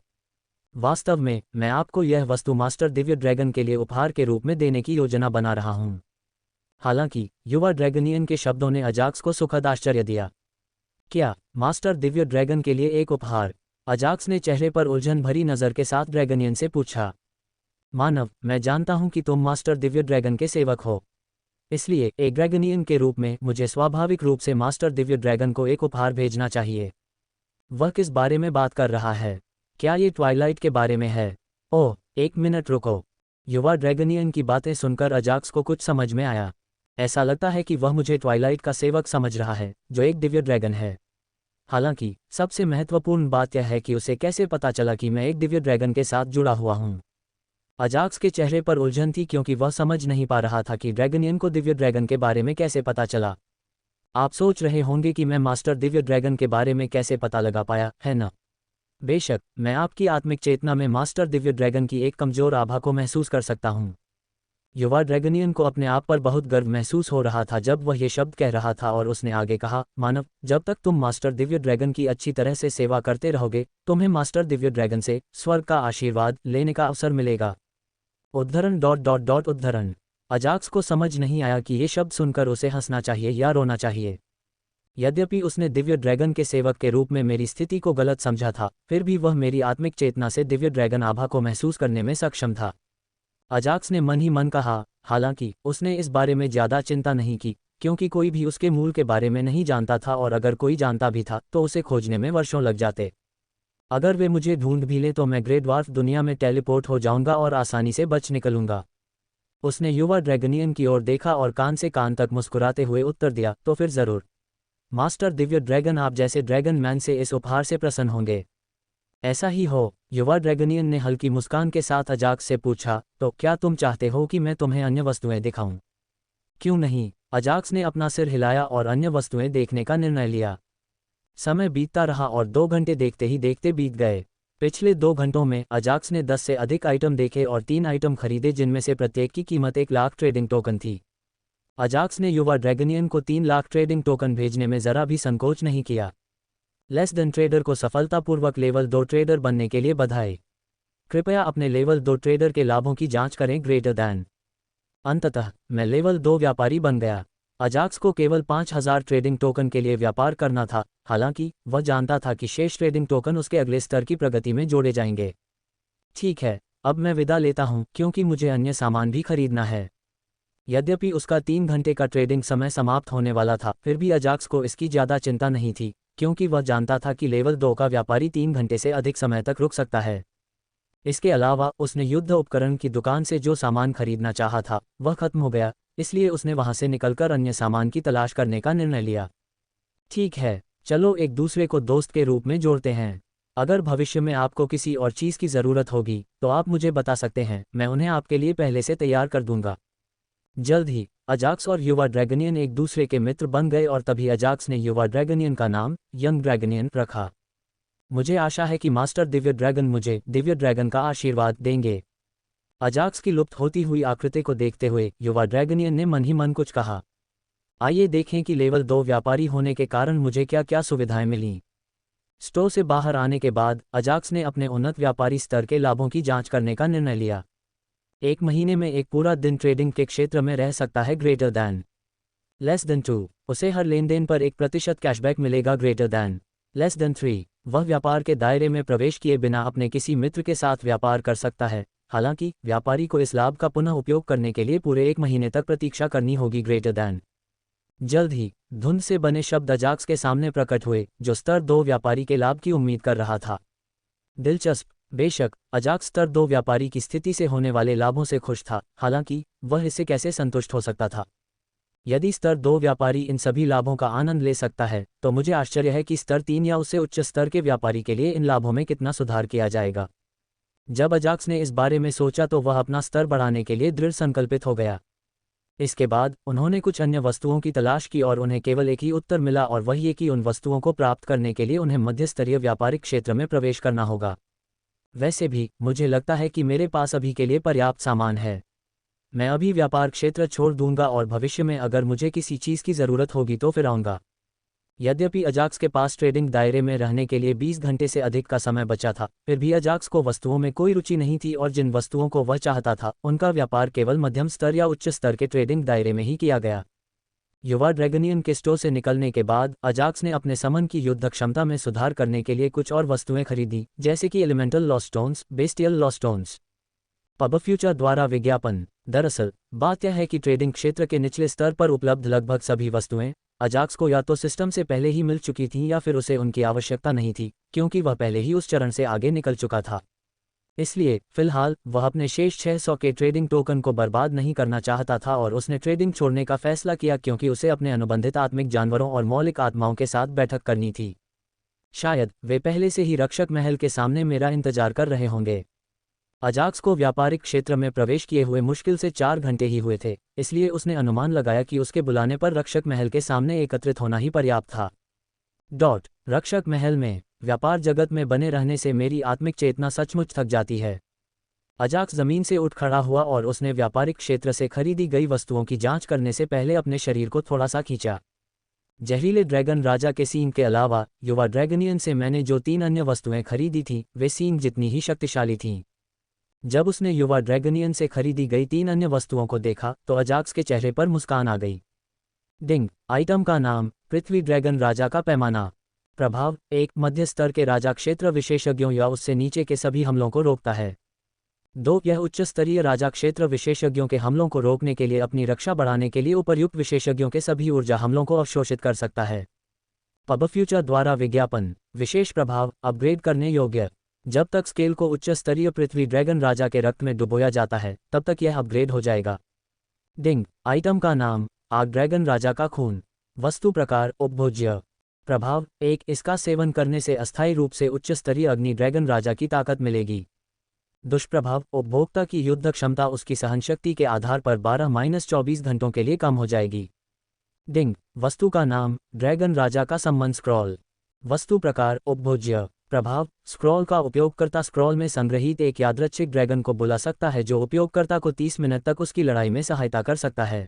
वास्तव में मैं आपको यह वस्तु मास्टर दिव्य ड्रैगन के लिए उपहार के रूप में देने की योजना बना रहा हूं। हालांकि युवा ड्रैगनियन के शब्दों ने अजाक्स को सुखद आश्चर्य दिया। क्या मास्टर दिव्य ड्रैगन के लिए एक उपहार? अजाक्स ने चेहरे पर उलझन भरी नज़र के साथ ड्रैगनियन से पूछा। मानव, मैं जानता हूं कि तुम मास्टर दिव्य ड्रैगन के सेवक हो। इसलिए एक ड्रैगनियन के रूप में मुझे स्वाभाविक रूप से मास्टर दिव्य ड्रैगन को एक उपहार भेजना चाहिए। वह किस बारे में बात कर रहा है? क्या ये ट्वाइलाइट के बारे में है? ओह, एक मिनट रुको। युवा ड्रैगनियन की बातें सुनकर अजाक्स को कुछ समझ में आया। ऐसा लगता है कि वह मुझे ट्वाइलाइट का सेवक समझ रहा है, जो एक दिव्य ड्रैगन है। हालांकि सबसे महत्वपूर्ण बात यह है कि उसे कैसे पता चला कि मैं एक दिव्य ड्रैगन के साथ जुड़ा हुआ हूं। अजाक्स के चेहरे पर उलझन थी क्योंकि वह समझ नहीं पा रहा था कि ड्रैगनियन को दिव्य ड्रैगन के बारे में कैसे पता चला। आप सोच रहे होंगे कि मैं मास्टर दिव्य ड्रैगन के बारे में कैसे पता लगा पाया, है ना? बेशक, मैं आपकी आत्मिक चेतना में मास्टर दिव्य ड्रैगन की एक कमजोर आभा को महसूस कर सकता हूं। युवा ड्रैगनियन को अपने आप पर बहुत गर्व महसूस हो रहा था जब वह ये शब्द कह रहा था और उसने आगे कहा, मानव, जब तक तुम मास्टर दिव्य ड्रैगन की अच्छी तरह से सेवा करते रहोगे, तुम्हें मास्टर दिव्य ड्रैगन से स्वर्ग का आशीर्वाद लेने का अवसर मिलेगा। उद्धरण। अजाक्स को समझ नहीं आया कि ये शब्द सुनकर उसे हंसना चाहिए या रोना चाहिए। यद्यपि उसने दिव्य ड्रैगन के सेवक के रूप में मेरी स्थिति को गलत समझा था, फिर भी वह मेरी आत्मिक चेतना से दिव्य ड्रैगन आभा को महसूस करने में सक्षम था। अजाक्स ने मन ही मन कहा। हालांकि उसने इस बारे में ज्यादा चिंता नहीं की, क्योंकि कोई भी उसके मूल के बारे में नहीं जानता था और अगर कोई जानता भी था तो उसे खोजने में वर्षों लग जाते। अगर वे मुझे ढूंढ भी लें तो मैं ग्रे ड्वार्फ दुनिया में टेलीपोर्ट हो जाऊंगा और आसानी से बच निकलूंगा। उसने युवा ड्रैगनियन की ओर देखा और कान से कान तक मुस्कुराते हुए उत्तर दिया, तो फिर जरूर। मास्टर दिव्य ड्रैगन आप जैसे ड्रैगन मैन से इस उपहार से प्रसन्न होंगे। ऐसा ही हो? युवा ड्रैगनियन ने हल्की मुस्कान के साथ अजाक्स से पूछा, तो क्या तुम चाहते हो कि मैं तुम्हें अन्य वस्तुएं दिखाऊं? क्यों नहीं? अजाक्स ने अपना सिर हिलाया और अन्य वस्तुएं देखने का निर्णय लिया। समय बीतता रहा और 2 घंटे देखते ही देखते बीत गए। पिछले 2 घंटों में अजाक्स ने 10 से अधिक आइटम देखे और 3 आइटम खरीदे जिनमें से प्रत्येक की कीमत 1 लाख ट्रेडिंग टोकन थी। अजाक्स ने युवा ड्रैगनियन को 3 लाख ट्रेडिंग टोकन भेजने में जरा भी संकोच नहीं किया। लेस देन ट्रेडर को सफलतापूर्वक लेवल 2 ट्रेडर बनने के लिए बधाई। कृपया अपने लेवल 2 ट्रेडर के लाभों की जांच करें ग्रेटर दैन। अंततः मैं लेवल 2 व्यापारी बन गया। अजाक्स को केवल 5000 ट्रेडिंग टोकन के लिए व्यापार करना था, हालांकि वह जानता था कि शेष ट्रेडिंग टोकन उसके अगले स्तर की प्रगति में जोड़े जाएंगे। ठीक है, अब मैं विदा लेता हूं क्योंकि मुझे अन्य सामान भी खरीदना है। यद्यपि उसका 3 घंटे का ट्रेडिंग समय समाप्त होने वाला था, फिर भी अजाक्स को इसकी ज़्यादा चिंता नहीं थी, क्योंकि वह जानता था कि लेवल 2 का व्यापारी 3 घंटे से अधिक समय तक रुक सकता है। इसके अलावा उसने युद्ध उपकरण की दुकान से जो सामान खरीदना चाहा था वह खत्म हो गया, इसलिए उसने वहां से निकलकर अन्य सामान की तलाश करने का निर्णय लिया। ठीक है, चलो एक दूसरे को दोस्त के रूप में जोड़ते हैं। अगर भविष्य में आपको किसी और चीज़ की ज़रूरत होगी तो आप मुझे बता सकते हैं, मैं उन्हें आपके लिए पहले से तैयार कर दूंगा। जल्द ही अजाक्स और युवा ड्रैगनियन एक दूसरे के मित्र बन गए और तभी अजाक्स ने युवा ड्रैगनियन का नाम यंग ड्रैगनियन रखा। मुझे आशा है कि मास्टर दिव्य ड्रैगन मुझे दिव्य ड्रैगन का आशीर्वाद देंगे। अजाक्स की लुप्त होती हुई आकृति को देखते हुए युवा ड्रैगनियन ने मन ही मन कुछ कहा। आइए देखें कि लेवल 2 व्यापारी होने के कारण मुझे क्या क्या सुविधाएं मिलीं। स्टोर से बाहर आने के बाद अजाक्स ने अपने उन्नत व्यापारी स्तर के लाभों की जांच करने का निर्णय लिया। 1 महीने में एक पूरा दिन ट्रेडिंग के क्षेत्र में रह सकता है ग्रेटर दैन। लेस देन 2, उसे हर लेनदेन पर 1% कैशबैक मिलेगा ग्रेटर दैन। लेस देन 3, वह व्यापार के दायरे में प्रवेश किए बिना अपने किसी मित्र के साथ व्यापार कर सकता है, हालांकि व्यापारी को इस लाभ का पुनः उपयोग करने के लिए पूरे 1 महीने तक प्रतीक्षा करनी होगी ग्रेटर दैन। जल्द ही धुंध से बने शब्द अजाक्स के सामने प्रकट हुए, जो स्तर 2 व्यापारी के लाभ की उम्मीद कर रहा था। दिलचस्प। बेशक अजाक्स स्तर 2 व्यापारी की स्थिति से होने वाले लाभों से खुश था, हालांकि वह इससे कैसे संतुष्ट हो सकता था। यदि स्तर 2 व्यापारी इन सभी लाभों का आनंद ले सकता है तो मुझे आश्चर्य है कि स्तर 3 या उससे उच्च स्तर के व्यापारी के लिए इन लाभों में कितना सुधार किया जाएगा। जब अजाक्स ने इस बारे में सोचा तो वह अपना स्तर बढ़ाने के लिए दृढ़ संकल्पित हो गया। इसके बाद उन्होंने कुछ अन्य वस्तुओं की तलाश की और उन्हें केवल एक ही उत्तर मिला, और वह ये कि उन वस्तुओं को प्राप्त करने के लिए उन्हें मध्य स्तरीय व्यापारिक क्षेत्र में प्रवेश करना होगा। वैसे भी मुझे लगता है कि मेरे पास अभी के लिए पर्याप्त सामान है। मैं अभी व्यापार क्षेत्र छोड़ दूंगा और भविष्य में अगर मुझे किसी चीज़ की ज़रूरत होगी तो फिर आऊँगा। यद्यपि अजाक्स के पास ट्रेडिंग दायरे में रहने के लिए 20 घंटे से अधिक का समय बचा था, फिर भी अजाक्स को वस्तुओं में कोई रुचि नहीं थी और जिन वस्तुओं को वह चाहता था उनका व्यापार केवल मध्यम स्तर या उच्च स्तर के ट्रेडिंग दायरे में ही किया गया। युवा ड्रैगनियन के स्टोर से निकलने के बाद अजाक्स ने अपने समन की युद्ध क्षमता में सुधार करने के लिए कुछ और वस्तुएं खरीदी, जैसे कि एलिमेंटल लॉस्टोन्स, बेस्टियल लॉस्टोन्स। पब फ्यूचर द्वारा विज्ञापन। दरअसल बात यह है कि ट्रेडिंग क्षेत्र के निचले स्तर पर उपलब्ध लगभग सभी वस्तुएं अजाक्स को या तो सिस्टम से पहले ही मिल चुकी थीं या फिर उसे उनकी आवश्यकता नहीं थी, क्योंकि वह पहले ही उस चरण से आगे निकल चुका था। इसलिए फिलहाल वह अपने शेष 600 के ट्रेडिंग टोकन को बर्बाद नहीं करना चाहता था और उसने ट्रेडिंग छोड़ने का फैसला किया क्योंकि उसे अपने अनुबंधित आत्मिक जानवरों और मौलिक आत्माओं के साथ बैठक करनी थी। शायद वे पहले से ही रक्षक महल के सामने मेरा इंतजार कर रहे होंगे। अजाक्स को व्यापारिक क्षेत्र में प्रवेश किए हुए मुश्किल से 4 घंटे ही हुए थे, इसलिए उसने अनुमान लगाया कि उसके बुलाने पर रक्षक महल के सामने एकत्रित होना ही पर्याप्त था। रक्षक महल में व्यापार जगत में बने रहने से मेरी आत्मिक चेतना सचमुच थक जाती है। अजाक्स जमीन से उठ खड़ा हुआ और उसने व्यापारिक क्षेत्र से खरीदी गई वस्तुओं की जांच करने से पहले अपने शरीर को थोड़ा सा खींचा। जहरीले ड्रैगन राजा के सींग के अलावा युवा ड्रैगनियन से मैंने जो 3 अन्य वस्तुएं खरीदी थीं वे सींग जितनी ही शक्तिशाली थीं। जब उसने युवा ड्रैगनियन से खरीदी गई 3 अन्य वस्तुओं को देखा तो अजाक्स के चेहरे पर मुस्कान आ गई। डिंग। आइटम का नाम पृथ्वी ड्रैगन राजा का पैमाना। प्रभाव 1 मध्य स्तर के राजा क्षेत्र विशेषज्ञों या उससे नीचे के सभी हमलों को रोकता है। 2 यह उच्च स्तरीय राजा क्षेत्र विशेषज्ञों के हमलों को रोकने के लिए अपनी रक्षा बढ़ाने के लिए उपर्युक्त विशेषज्ञों के सभी ऊर्जा हमलों को अवशोषित कर सकता है। पब फ्यूचर द्वारा विज्ञापन। विशेष प्रभाव अपग्रेड करने योग्य। जब तक स्केल को उच्च स्तरीय पृथ्वी ड्रैगन राजा के रक्त में डुबोया जाता है तब तक यह अपग्रेड हो जाएगा। डिंग। आइटम का नाम आग ड्रैगन राजा का खून। वस्तु प्रकार उपभोज्य। प्रभाव 1 इसका सेवन करने से अस्थायी रूप से उच्च स्तरीय अग्नि ड्रैगन राजा की ताकत मिलेगी। दुष्प्रभाव उपभोक्ता की युद्ध क्षमता उसकी सहनशक्ति के आधार पर 12-24 घंटों के लिए कम हो जाएगी। डिंग। वस्तु का नाम ड्रैगन राजा का सम्मन स्क्रॉल। वस्तु प्रकार उपभोज्य। प्रभाव स्क्रॉल का उपयोगकर्ता स्क्रॉल में संग्रहीत एक यादृच्छिक ड्रैगन को बुला सकता है जो उपयोगकर्ता को 30 मिनट तक उसकी लड़ाई में सहायता कर सकता है।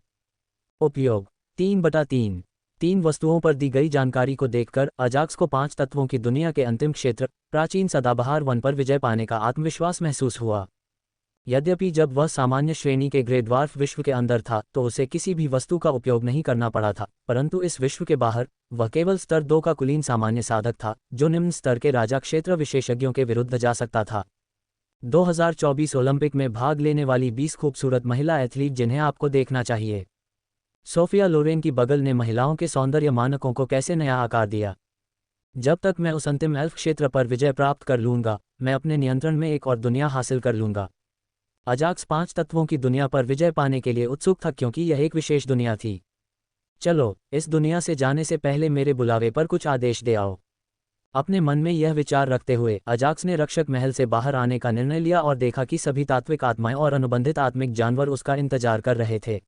उपयोग 3/3। 3 वस्तुओं पर दी गई जानकारी को देखकर अजाक्स को 5 तत्वों की दुनिया के अंतिम क्षेत्र प्राचीन सदाबहार वन पर विजय पाने का आत्मविश्वास महसूस हुआ। यद्यपि जब वह सामान्य श्रेणी के ग्रे ड्वार्फ विश्व के अंदर था तो उसे किसी भी वस्तु का उपयोग नहीं करना पड़ा था, परंतु इस विश्व के बाहर वह केवल स्तर 2 का कुलीन सामान्य साधक था जो निम्न स्तर के राजा क्षेत्र विशेषज्ञों के विरुद्ध जा सकता था। 2024 ओलंपिक में भाग लेने वाली 20 खूबसूरत महिला एथलीट जिन्हें आपको देखना चाहिए। सोफिया लोरेन की बगल ने महिलाओं के सौंदर्य मानकों को कैसे नया आकार दिया। जब तक मैं उस अंतिम एल्फ क्षेत्र पर विजय प्राप्त कर लूंगा, मैं अपने नियंत्रण में एक और दुनिया हासिल कर लूंगा। अजाक्स 5 तत्वों की दुनिया पर विजय पाने के लिए उत्सुक था क्योंकि यह एक विशेष दुनिया थी। चलो, इस दुनिया से जाने से पहले मेरे बुलावे पर कुछ आदेश दे आओ। अपने मन में यह विचार रखते हुए अजाक्स ने रक्षक महल से बाहर आने का निर्णय लिया और देखा कि सभी तात्विक आत्माएं और अनुबंधित आत्मिक जानवर उसका इंतजार कर रहे थे।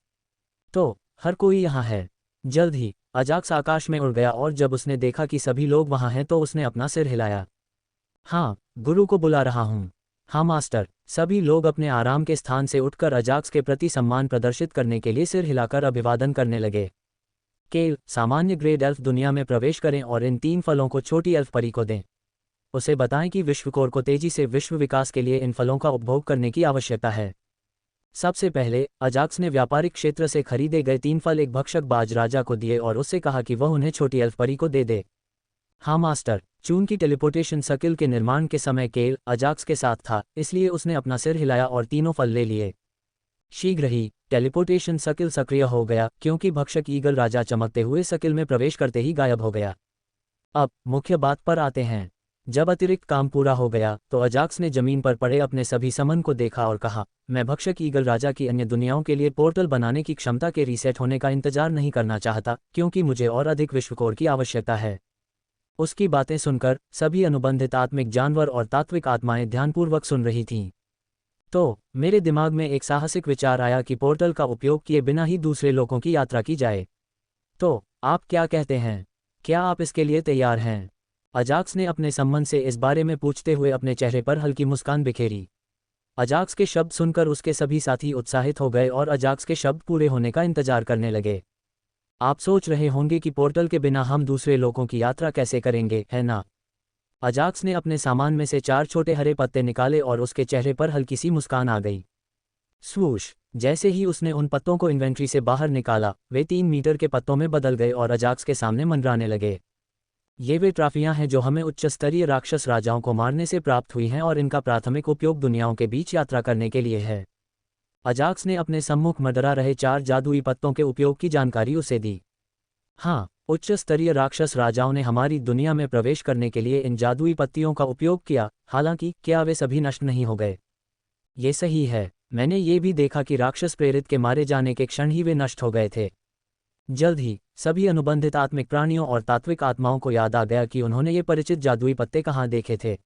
तो हर कोई यहाँ है। जल्द ही अजाक्स आकाश में उड़ गया और जब उसने देखा कि सभी लोग वहाँ हैं तो उसने अपना सिर हिलाया। हाँ, गुरु को बुला रहा हूँ। हाँ मास्टर। सभी लोग अपने आराम के स्थान से उठकर अजाक्स के प्रति सम्मान प्रदर्शित करने के लिए सिर हिलाकर अभिवादन करने लगे। केल, सामान्य ग्रेड एल्फ दुनिया में प्रवेश करें और इन 3 फलों को छोटी एल्फ परी को दें। उसे बताएं कि विश्वकोर को तेजी से विश्व विकास के लिए इन फलों का उपभोग करने की आवश्यकता है। सबसे पहले अजाक्स ने व्यापारिक क्षेत्र से खरीदे गए 3 फल एक भक्षक बाज राजा को दिए और उससे कहा कि वह उन्हें छोटी एल्फ परी को दे दे। हाँ मास्टर। चून की टेलीपोर्टेशन सर्किल के निर्माण के समय केल अजाक्स के साथ था, इसलिए उसने अपना सिर हिलाया और तीनों फल ले लिए। शीघ्र ही टेलीपोर्टेशन सर्किल सक्रिय हो गया क्योंकि भक्षक ईगल राजा चमकते हुए सर्किल में प्रवेश करते ही गायब हो गया। अब मुख्य बात पर आते हैं। जब अतिरिक्त काम पूरा हो गया तो अजाक्स ने जमीन पर पड़े अपने सभी समन को देखा और कहा, मैं भक्षक ईगल राजा की अन्य दुनियाओं के लिए पोर्टल बनाने की क्षमता के रीसेट होने का इंतजार नहीं करना चाहता क्योंकि मुझे और अधिक विश्वकोर की आवश्यकता है। उसकी बातें सुनकर सभी अनुबंधित आत्मिक जानवर और तात्विक आत्माएं ध्यानपूर्वक सुन रही थीं। तो मेरे दिमाग में एक साहसिक विचार आया कि पोर्टल का उपयोग किए बिना ही दूसरे लोगों की यात्रा की जाए। तो आप क्या कहते हैं? क्या आप इसके लिए तैयार हैं? अजाक्स ने अपने सम्मन से इस बारे में पूछते हुए अपने चेहरे पर हल्की मुस्कान बिखेरी। अजाक्स के शब्द सुनकर उसके सभी साथी उत्साहित हो गए और अजाक्स के शब्द पूरे होने का इंतजार करने लगे। आप सोच रहे होंगे कि पोर्टल के बिना हम दूसरे लोगों की यात्रा कैसे करेंगे, है ना? अजाक्स ने अपने सामान में से 4 छोटे हरे पत्ते निकाले और उसके चेहरे पर हल्की सी मुस्कान आ गई। स्वूश! जैसे ही उसने उन पत्तों को इन्वेंट्री से बाहर निकाला, वे 3 मीटर के पत्तों में बदल गए और अजाक्स के सामने मंडराने लगे। ये वे ट्रॉफियां हैं जो हमें उच्च स्तरीय राक्षस राजाओं को मारने से प्राप्त हुई हैं और इनका प्राथमिक उपयोग दुनियाओं के बीच यात्रा करने के लिए है। अजाक्स ने अपने सम्मुख मंडरा रहे 4 जादुई पत्तों के उपयोग की जानकारी उसे दी। हाँ, उच्च स्तरीय राक्षस राजाओं ने हमारी दुनिया में प्रवेश करने के लिए इन जादुई पत्तियों का उपयोग किया, हालांकि क्या वे सभी नष्ट नहीं हो गए? ये सही है, मैंने ये भी देखा कि राक्षस प्रेरित के मारे जाने के क्षण ही वे नष्ट हो गए थे। जल्द ही सभी अनुबंधित आत्मिक प्राणियों और तात्विक आत्माओं को याद आ गया कि उन्होंने ये परिचित जादुई पत्ते कहाँ देखे थे।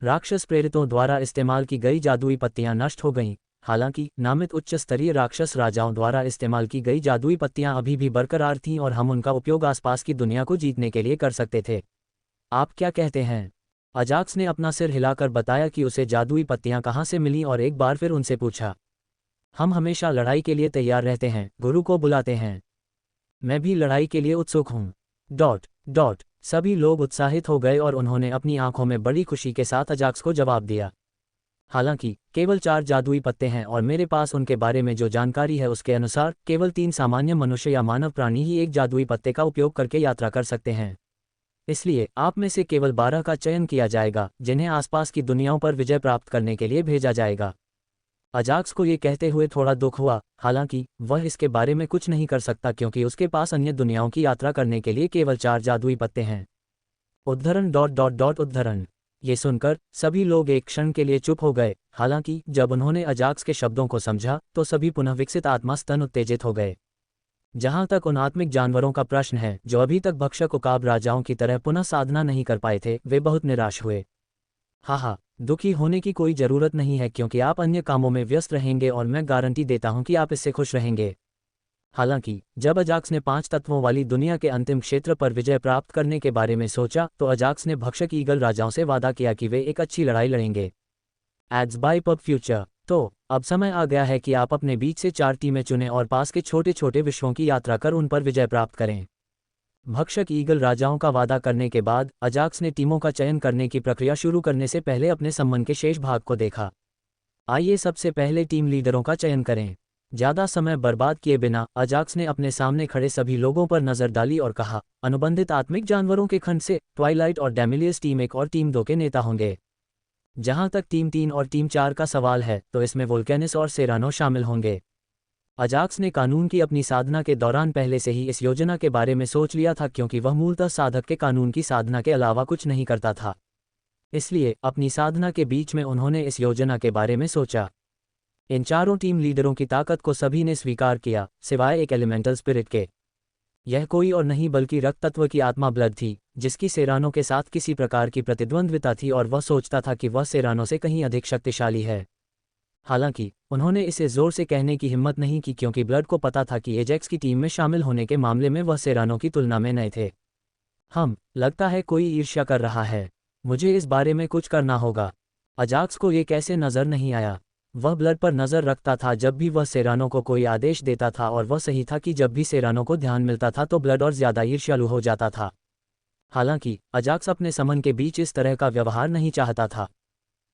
राक्षस प्रेरितों द्वारा इस्तेमाल की गई जादुई पत्तियां नष्ट हो गईं, हालांकि नामित उच्च स्तरीय राक्षस राजाओं द्वारा इस्तेमाल की गई जादुई पत्तियां अभी भी बरकरार थीं और हम उनका उपयोग आसपास की दुनिया को जीतने के लिए कर सकते थे। आप क्या कहते हैं? अजाक्स ने अपना सिर हिलाकर बताया कि उसे जादुई पत्तियां कहाँ से मिलीं और एक बार फिर उनसे पूछा। हम हमेशा लड़ाई के लिए तैयार रहते हैं, गुरु को बुलाते हैं। मैं भी लड़ाई के लिए उत्सुक हूँ। सभी लोग उत्साहित हो गए और उन्होंने अपनी आंखों में बड़ी खुशी के साथ अजाक्स को जवाब दिया। हालांकि केवल 4 जादुई पत्ते हैं और मेरे पास उनके बारे में जो जानकारी है उसके अनुसार केवल 3 सामान्य मनुष्य या मानव प्राणी ही एक जादुई पत्ते का उपयोग करके यात्रा कर सकते हैं। इसलिए आप में से केवल 12 का चयन किया जाएगा, जिन्हें आसपास की दुनियाओं पर विजय प्राप्त करने के लिए भेजा जाएगा। अजाक्स को ये कहते हुए थोड़ा दुख हुआ, हालांकि वह इसके बारे में कुछ नहीं कर सकता क्योंकि उसके पास अन्य दुनियाओं की यात्रा करने के लिए केवल 4 जादुई पत्ते हैं। उद्धरण। ये सुनकर सभी लोग एक क्षण के लिए चुप हो गए, हालांकि जब उन्होंने अजाक्स के शब्दों को समझा तो सभी पुनः विकसित आत्मा स्तन उत्तेजित हो गए। जहां तक उन आत्मिक जानवरों का प्रश्न है जो अभी तक भक्षक उकाब राजाओं की तरह पुनः साधना नहीं कर पाए थे, वे बहुत निराश हुए। हाँ, दुखी होने की कोई ज़रूरत नहीं है क्योंकि आप अन्य कामों में व्यस्त रहेंगे और मैं गारंटी देता हूं कि आप इससे खुश रहेंगे। हालांकि जब अजाक्स ने 5 तत्वों वाली दुनिया के अंतिम क्षेत्र पर विजय प्राप्त करने के बारे में सोचा तो अजाक्स ने भक्षक ईगल राजाओं से वादा किया कि वे एक अच्छी लड़ाई लड़ेंगे। एड्स बाय पब फ्यूचर। तो अब समय आ गया है कि आप अपने बीच से 4 टीमें चुनें और पास के छोटे छोटे विश्वों की यात्रा कर उन पर विजय प्राप्त करें। भक्षक ईगल राजाओं का वादा करने के बाद अजाक्स ने टीमों का चयन करने की प्रक्रिया शुरू करने से पहले अपने सम्मन के शेष भाग को देखा। आइए सबसे पहले टीम लीडरों का चयन करें। ज़्यादा समय बर्बाद किए बिना अजाक्स ने अपने सामने खड़े सभी लोगों पर नज़र डाली और कहा, अनुबंधित आत्मिक जानवरों के खंड से ट्वाइलाइट और डैमिलियस टीम 1 और टीम 2 के नेता होंगे। जहां तक टीम 3 और टीम 4 का सवाल है तो इसमें वोल्केनिस और सेरानो शामिल होंगे। अजाक्स ने कानून की अपनी साधना के दौरान पहले से ही इस योजना के बारे में सोच लिया था क्योंकि वह मूलतः साधक के कानून की साधना के अलावा कुछ नहीं करता था। इसलिए अपनी साधना के बीच में उन्होंने इस योजना के बारे में सोचा। इन चारों टीम लीडरों की ताकत को सभी ने स्वीकार किया, सिवाय एक एलिमेंटल स्पिरिट के। यह कोई और नहीं बल्कि रक्त तत्व की आत्मा ब्लड थी, जिसकी सेरानो के साथ किसी प्रकार की प्रतिद्वंद्विता थी और वह सोचता था कि वह सेरानो से कहीं अधिक शक्तिशाली है। हालांकि उन्होंने इसे जोर से कहने की हिम्मत नहीं की क्योंकि ब्लड को पता था कि एजेक्स की टीम में शामिल होने के मामले में वह सेरानो की तुलना में नए थे। लगता है कोई ईर्ष्या कर रहा है। मुझे इस बारे में कुछ करना होगा। अजाक्स को ये कैसे नज़र नहीं आया? वह ब्लड पर नज़र रखता था जब भी वह सेरानो को कोई आदेश देता था और वह सही था कि जब भी सेरानो को ध्यान मिलता था तो ब्लड और ज़्यादा ईर्ष्यालु हो जाता था। हालांकि अजाक्स अपने समन के बीच इस तरह का व्यवहार नहीं चाहता था।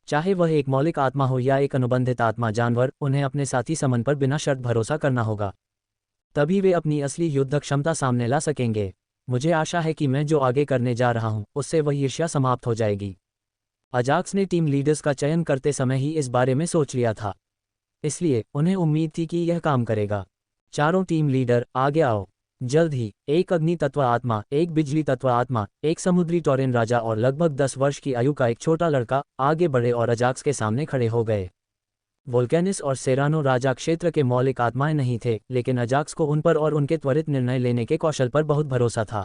चाहे वह एक मौलिक आत्मा हो या एक अनुबंधित आत्मा जानवर, उन्हें अपने साथी समन पर बिना शर्त भरोसा करना होगा। तभी वे अपनी असली युद्ध क्षमता सामने ला सकेंगे। मुझे आशा है कि मैं जो आगे करने जा रहा हूं उससे वह ईर्ष्या समाप्त हो जाएगी। अजाक्स ने टीम लीडर्स का चयन करते समय ही इस बारे में सोच लिया था, इसलिए उन्हें उम्मीद थी कि यह काम करेगा। चारों टीम लीडर आगे आओ। जल्द ही एक अग्नि तत्व आत्मा, एक बिजली तत्व आत्मा, एक समुद्री टॉरेन राजा और लगभग 10 वर्ष की आयु का एक छोटा लड़का आगे बढ़े और अजाक्स के सामने खड़े हो गए। वोल्केनिस और सेरानो राजा क्षेत्र के मौलिक आत्माएं नहीं थे, लेकिन अजाक्स को उन पर और उनके त्वरित निर्णय लेने के कौशल पर बहुत भरोसा था।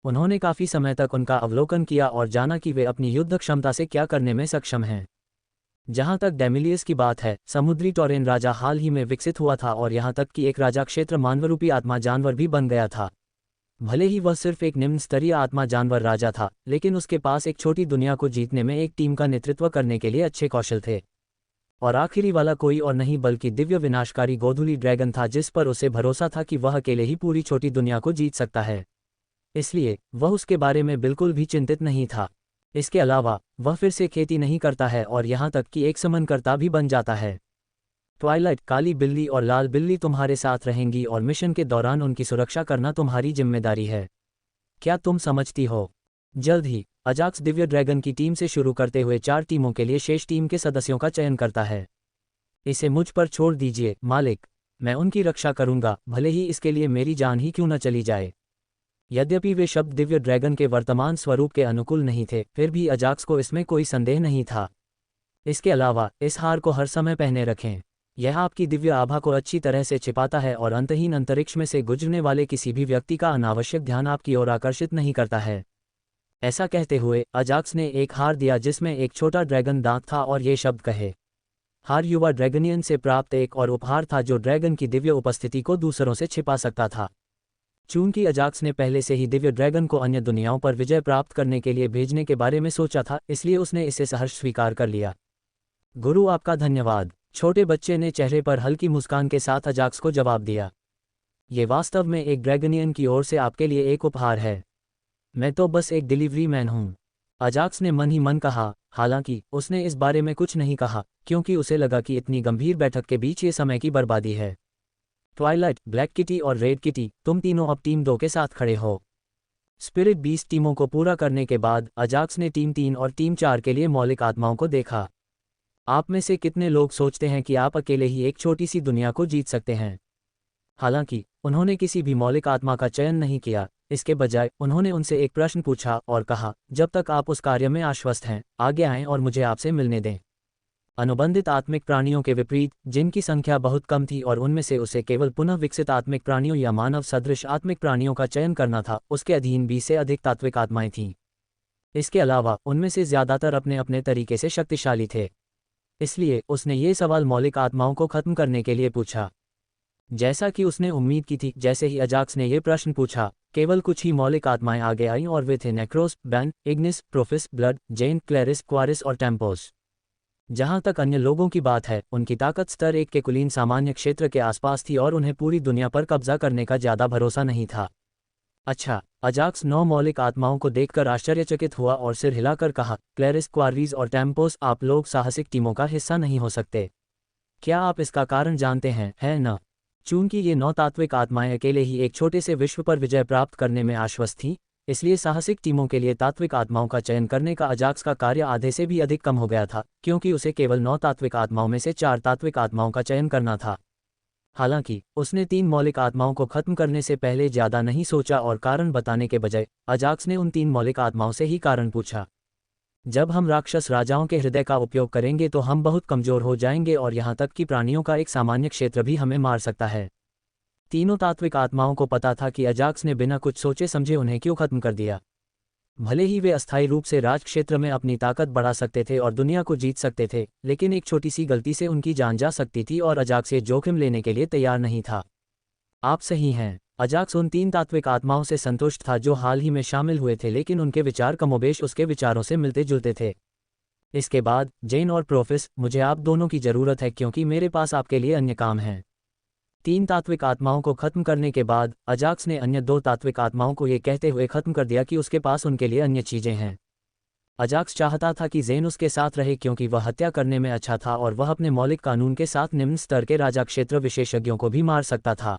उन्होंने काफी समय तक उनका अवलोकन किया और जाना कि वे अपनी युद्ध क्षमता से क्या करने में सक्षम हैं। जहां तक डैमिलियस की बात है, समुद्री टॉरेन राजा हाल ही में विकसित हुआ था और यहां तक कि एक राजा क्षेत्र मानवरूपी आत्मा जानवर भी बन गया था। भले ही वह सिर्फ एक निम्न स्तरीय आत्मा जानवर राजा था, लेकिन उसके पास एक छोटी दुनिया को जीतने में एक टीम का नेतृत्व करने के लिए अच्छे कौशल थे। और आखिरी वाला कोई और नहीं बल्कि दिव्य विनाशकारी गोधूली ड्रैगन था, जिस पर उसे भरोसा था कि वह अकेले ही पूरी छोटी दुनिया को जीत सकता है। इसलिए वह उसके बारे में बिल्कुल भी चिंतित नहीं था। इसके अलावा वह फिर से खेती नहीं करता है और यहाँ तक कि एक समनकर्ता भी बन जाता है। ट्वाइलाइट, काली बिल्ली और लाल बिल्ली तुम्हारे साथ रहेंगी और मिशन के दौरान उनकी सुरक्षा करना तुम्हारी जिम्मेदारी है। क्या तुम समझती हो? जल्द ही अजाक्स दिव्य ड्रैगन की टीम से शुरू करते हुए 4 टीमों के लिए शेष टीम के सदस्यों का चयन करता है। इसे मुझ पर छोड़ दीजिए मालिक, मैं उनकी रक्षा करूंगा, भले ही इसके लिए मेरी जान ही क्यों न चली जाए। यद्यपि वे शब्द दिव्य ड्रैगन के वर्तमान स्वरूप के अनुकूल नहीं थे, फिर भी अजाक्स को इसमें कोई संदेह नहीं था। इसके अलावा इस हार को हर समय पहने रखें। यह आपकी दिव्य आभा को अच्छी तरह से छिपाता है और अंतहीन अंतरिक्ष में से गुजरने वाले किसी भी व्यक्ति का अनावश्यक ध्यान आपकी ओर आकर्षित नहीं करता है। ऐसा कहते हुए अजाक्स ने एक हार दिया जिसमें एक छोटा ड्रैगन दांत था और ये शब्द कहे। हार युवा ड्रैगनियन से प्राप्त एक और उपहार था जो ड्रैगन की दिव्य उपस्थिति को दूसरों से छिपा सकता था। चूंकि अजाक्स ने पहले से ही दिव्य ड्रैगन को अन्य दुनियाओं पर विजय प्राप्त करने के लिए भेजने के बारे में सोचा था, इसलिए उसने इसे सहर्ष स्वीकार कर लिया। गुरु आपका धन्यवाद, छोटे बच्चे ने चेहरे पर हल्की मुस्कान के साथ अजाक्स को जवाब दिया। ये वास्तव में एक ड्रैगनियन की ओर से आपके लिए एक उपहार है। मैं तो बस एक डिलीवरी मैन हूँ, अजाक्स ने मन ही मन कहा। हालांकि उसने इस बारे में कुछ नहीं कहा क्योंकि उसे लगा कि इतनी गंभीर बैठक के बीच ये समय की बर्बादी है। ट्वाइलाइट, ब्लैक किटी और रेड किटी, तुम तीनों अब टीम 2 के साथ खड़े हो। स्पिरिट 20 टीमों को पूरा करने के बाद अजाक्स ने टीम 3 और टीम 4 के लिए मौलिक आत्माओं को देखा। आप में से कितने लोग सोचते हैं कि आप अकेले ही एक छोटी सी दुनिया को जीत सकते हैं? हालांकि उन्होंने किसी भी मौलिक आत्मा का चयन नहीं किया, इसके बजाय उन्होंने उनसे एक प्रश्न पूछा और कहा, जब तक आप उस कार्य में आश्वस्त हैं, आगे आएं और मुझे आपसे मिलने दें। अनुबंधित आत्मिक प्राणियों के विपरीत, जिनकी संख्या बहुत कम थी और उनमें से उसे केवल पुनः विकसित आत्मिक प्राणियों या मानव सदृश आत्मिक प्राणियों का चयन करना था, उसके अधीन 20 से अधिक तात्विक आत्माएं थीं। इसके अलावा उनमें से ज्यादातर अपने अपने तरीके से शक्तिशाली थे। इसलिए उसने ये सवाल मौलिक आत्माओं को खत्म करने के लिए पूछा। जैसा कि उसने उम्मीद की थी, जैसे ही अजाक्स ने यह प्रश्न पूछा, केवल कुछ ही मौलिक आत्माएं आगे आईं और वे थे नेक्रोस, बैन, इग्निस, प्रोफिस, ब्लड, जेन, क्लैरिस, क्वारिस और टेम्पोस। जहां तक अन्य लोगों की बात है, उनकी ताकत स्तर 1 के कुलीन सामान्य क्षेत्र के आसपास थी और उन्हें पूरी दुनिया पर कब्जा करने का ज्यादा भरोसा नहीं था। अच्छा, अजाक्स 9 मौलिक आत्माओं को देखकर आश्चर्यचकित हुआ और सिर हिलाकर कहा, क्लैरिस, क्वारीज और टेम्पोस, आप लोग साहसिक टीमों का हिस्सा नहीं हो सकते। क्या आप इसका कारण जानते हैं, है न? चूंकि ये 9 तात्विक आत्माएं अकेले ही एक छोटे से विश्व पर विजय प्राप्त करने में आश्वस्त थीं, इसलिए साहसिक टीमों के लिए तात्विक आत्माओं का चयन करने का अजाक्स का कार्य आधे से भी अधिक कम हो गया था, क्योंकि उसे केवल 9 तात्विक आत्माओं में से 4 तात्विक आत्माओं का चयन करना था। हालांकि उसने 3 मौलिक आत्माओं को खत्म करने से पहले ज्यादा नहीं सोचा और कारण बताने के बजाय अजाक्स ने उन 3 मौलिक आत्माओं से ही कारण पूछा। जब हम राक्षस राजाओं के हृदय का उपयोग करेंगे तो हम बहुत कमजोर हो जाएंगे और यहाँ तक कि प्राणियों का एक सामान्य क्षेत्र भी हमें मार सकता है। तीनों तात्विक आत्माओं को पता था कि अजाक्स ने बिना कुछ सोचे समझे उन्हें क्यों खत्म कर दिया। भले ही वे अस्थायी रूप से राज क्षेत्र में अपनी ताकत बढ़ा सकते थे और दुनिया को जीत सकते थे, लेकिन एक छोटी सी गलती से उनकी जान जा सकती थी और अजाक्स ये जोखिम लेने के लिए तैयार नहीं था। आप सही हैं, अजाक्स उन 3 तात्विक आत्माओं से संतुष्ट था जो हाल ही में शामिल हुए थे, लेकिन उनके विचार कमोबेश उसके विचारों से मिलते जुलते थे। इसके बाद जेन और प्रोफिस, मुझे आप दोनों की जरूरत है क्योंकि मेरे पास आपके लिए अन्य काम हैं। 3 तात्विक आत्माओं को खत्म करने के बाद अजाक्स ने अन्य 2 तात्विक आत्माओं को ये कहते हुए खत्म कर दिया कि उसके पास उनके लिए अन्य चीजें हैं। अजाक्स चाहता था कि जेन उसके साथ रहे क्योंकि वह हत्या करने में अच्छा था और वह अपने मौलिक कानून के साथ निम्न स्तर के राजा क्षेत्र विशेषज्ञों को भी मार सकता था।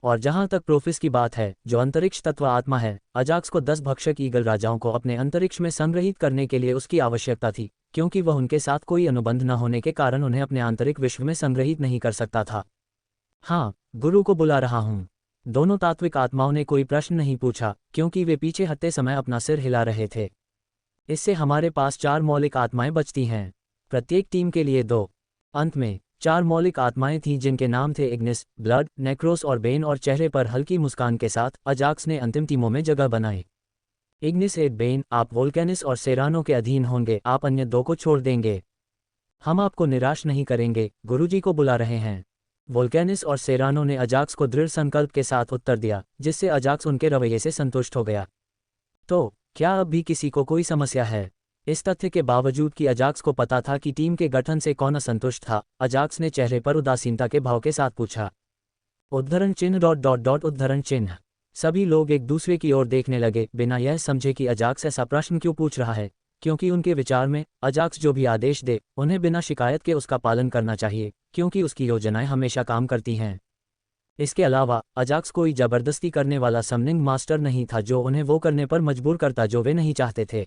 और जहां तक प्रोफिस की बात है, जो अंतरिक्ष तत्व आत्मा है, अजाक्स को 10 भक्षक ईगल राजाओं को अपने अंतरिक्ष में संग्रहित करने के लिए उसकी आवश्यकता थी, क्योंकि वह उनके साथ कोई अनुबंध न होने के कारण उन्हें अपने आंतरिक विश्व में संग्रहित नहीं कर सकता था। हाँ, गुरु को बुला रहा हूँ। दोनों तात्विक आत्माओं ने कोई प्रश्न नहीं पूछा क्योंकि वे पीछे हटते समय अपना सिर हिला रहे थे। इससे हमारे पास 4 मौलिक आत्माएं बचती हैं, प्रत्येक टीम के लिए 2। अंत में 4 मौलिक आत्माएं थीं जिनके नाम थे इग्निस, ब्लड, नेक्रोस और बेन, और चेहरे पर हल्की मुस्कान के साथ अजाक्स ने अंतिम टीमों में जगह बनाई। इग्निस एड बेन, आप वोल्केनिस और सेरानो के अधीन होंगे, आप अन्य 2 को छोड़ देंगे। हम आपको निराश नहीं करेंगे, गुरुजी को बुला रहे हैं। वोल्केनिस और सेरानो ने अजाक्स को दृढ़ संकल्प के साथ उत्तर दिया, जिससे अजाक्स उनके रवैये से संतुष्ट हो गया। तो क्या अब भी किसी को कोई समस्या है? इस तथ्य के बावजूद कि अजाक्स को पता था कि टीम के गठन से कौन असंतुष्ट था, अजाक्स ने चेहरे पर उदासीनता के भाव के साथ पूछा। उद्धरण चिन्ह ... उद्धरण चिन्ह। सभी लोग एक दूसरे की ओर देखने लगे, बिना यह समझे कि अजाक्स ऐसा प्रश्न क्यों पूछ रहा है, क्योंकि उनके विचार में अजाक्स जो भी आदेश दे उन्हें बिना शिकायत के उसका पालन करना चाहिए, क्योंकि उसकी योजनाएं हमेशा काम करती हैं। इसके अलावा अजाक्स कोई जबरदस्ती करने वाला समनिंग मास्टर नहीं था जो उन्हें वो करने पर मजबूर करता जो वे नहीं चाहते थे।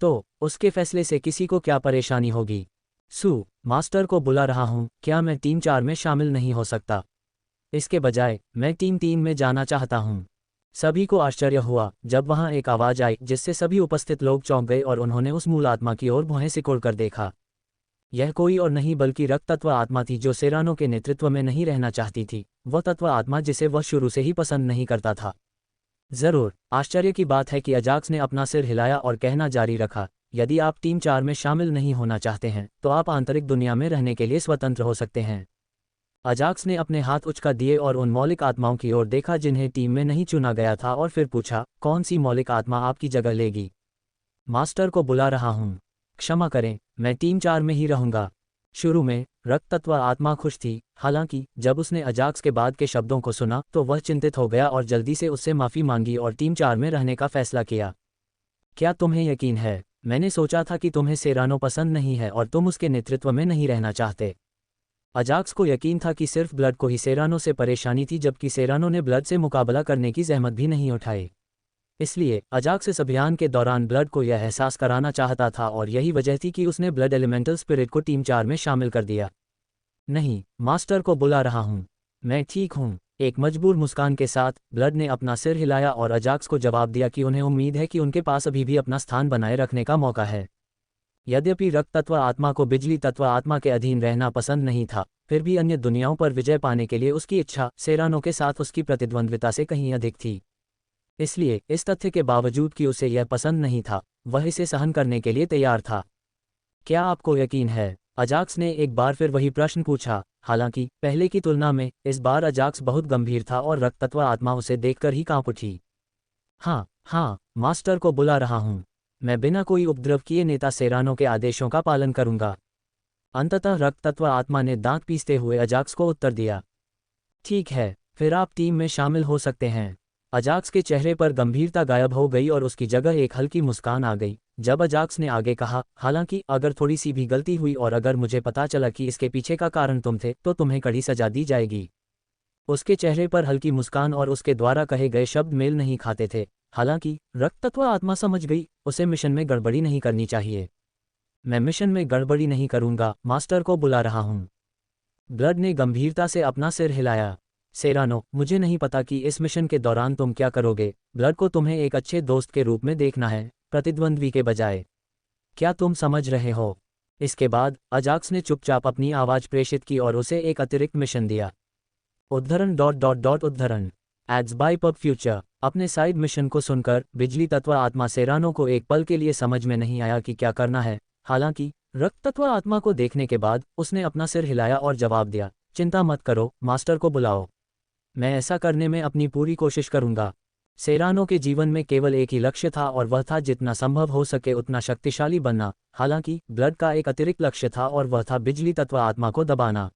तो उसके फैसले से किसी को क्या परेशानी होगी? सू, मास्टर को बुला रहा हूँ, क्या मैं टीम 4 में शामिल नहीं हो सकता? इसके बजाय मैं टीम 3 में जाना चाहता हूँ। सभी को आश्चर्य हुआ जब वहां एक आवाज आई जिससे सभी उपस्थित लोग चौंक गए और उन्होंने उस मूल आत्मा की ओर भौहें सिकोड़ कर देखा। यह कोई और नहीं बल्कि रक्त तत्व आत्मा थी जो सेरानो के नेतृत्व में नहीं रहना चाहती थी, वह तत्व आत्मा जिसे वह शुरू से ही पसंद नहीं करता था। जरूर आश्चर्य की बात है कि अजाक्स ने अपना सिर हिलाया और कहना जारी रखा, यदि आप टीम 4 में शामिल नहीं होना चाहते हैं तो आप आंतरिक दुनिया में रहने के लिए स्वतंत्र हो सकते हैं। अजाक्स ने अपने हाथ उचका दिए और उन मौलिक आत्माओं की ओर देखा जिन्हें टीम में नहीं चुना गया था और फिर पूछा, कौन सी मौलिक आत्मा आपकी जगह लेगी? मास्टर को बुला रहा हूँ। क्षमा करें, मैं टीम 4 में ही रहूंगा। शुरू में रक्त तत्व आत्मा खुश थी, हालांकि जब उसने अजाक्स के बाद के शब्दों को सुना तो वह चिंतित हो गया और जल्दी से उससे माफी मांगी और टीम 4 में रहने का फैसला किया। क्या तुम्हें यकीन है? मैंने सोचा था कि तुम्हें सेरानो पसंद नहीं है और तुम उसके नेतृत्व में नहीं रहना चाहते। अजाक्स को यकीन था कि सिर्फ ब्लड को ही सेरानो से परेशानी थी, जबकि सेरानो ने ब्लड से मुकाबला करने की जहमत भी नहीं उठाई। इसलिए अजाक्स इस अभियान के दौरान ब्लड को यह एहसास कराना चाहता था और यही वजह थी कि उसने ब्लड एलिमेंटल स्पिरिट को टीम 4 में शामिल कर दिया। नहीं, मास्टर को बुला रहा हूँ, मैं ठीक हूँ। एक मजबूर मुस्कान के साथ ब्लड ने अपना सिर हिलाया और अजाक्स को जवाब दिया कि उन्हें उम्मीद है कि उनके पास अभी भी अपना स्थान बनाए रखने का मौका है। यद्यपि रक्त तत्व आत्मा को बिजली तत्व आत्मा के अधीन रहना पसंद नहीं था, फिर भी अन्य दुनियाओं पर विजय पाने के लिए उसकी इच्छा सेरानो के साथ उसकी प्रतिद्वंद्विता से कहीं अधिक थी। इसलिए इस तथ्य के बावजूद कि उसे यह पसंद नहीं था, वह इसे सहन करने के लिए तैयार था। क्या आपको यकीन है? अजाक्स ने एक बार फिर वही प्रश्न पूछा, हालांकि पहले की तुलना में इस बार अजाक्स बहुत गंभीर था और रक्त तत्व आत्मा उसे देखकर ही कांप उठी। हाँ, मास्टर को बुला रहा हूँ। मैं बिना कोई उपद्रव किए नेता सेरानो के आदेशों का पालन करूंगा। अंततः रक्त तत्व आत्मा ने दांत पीसते हुए अजाक्स को उत्तर दिया। ठीक है, फिर आप टीम में शामिल हो सकते हैं। अजाक्स के चेहरे पर गंभीरता गायब हो गई और उसकी जगह एक हल्की मुस्कान आ गई जब अजाक्स ने आगे कहा, हालांकि अगर थोड़ी सी भी गलती हुई और अगर मुझे पता चला कि इसके पीछे का कारण तुम थे तो तुम्हें कड़ी सजा दी जाएगी। उसके चेहरे पर हल्की मुस्कान और उसके द्वारा कहे गए शब्द मेल नहीं खाते थे। हालांकि रक्त तत्व आत्मा समझ गई, उसे मिशन में गड़बड़ी नहीं करनी चाहिए। मैं मिशन में गड़बड़ी नहीं करूंगा, मास्टर को बुला रहा हूं। ब्लड ने गंभीरता से अपना सिर हिलाया। सेरानो, मुझे नहीं पता कि इस मिशन के दौरान तुम क्या करोगे। ब्लड को तुम्हें एक अच्छे दोस्त के रूप में देखना है, प्रतिद्वंद्वी के बजाय। क्या तुम समझ रहे हो? इसके बाद अजाक्स ने चुपचाप अपनी आवाज प्रेषित की और उसे एक अतिरिक्त मिशन दिया। उद्धरण एड्स बाय पब फ्यूचर। अपने साइड मिशन को सुनकर बिजली तत्व आत्मा सेरानो को एक पल के लिए समझ में नहीं आया कि क्या करना है। हालांकि रक्त तत्व आत्मा को देखने के बाद उसने अपना सिर हिलाया और जवाब दिया, चिंता मत करो, मास्टर को बुलाओ। मैं ऐसा करने में अपनी पूरी कोशिश करूंगा। सेरानो के जीवन में केवल एक ही लक्ष्य था और वह था जितना संभव हो सके उतना शक्तिशाली बनना। हालांकि ब्लड का एक अतिरिक्त लक्ष्य था और वह था बिजली तत्व आत्मा को दबाना।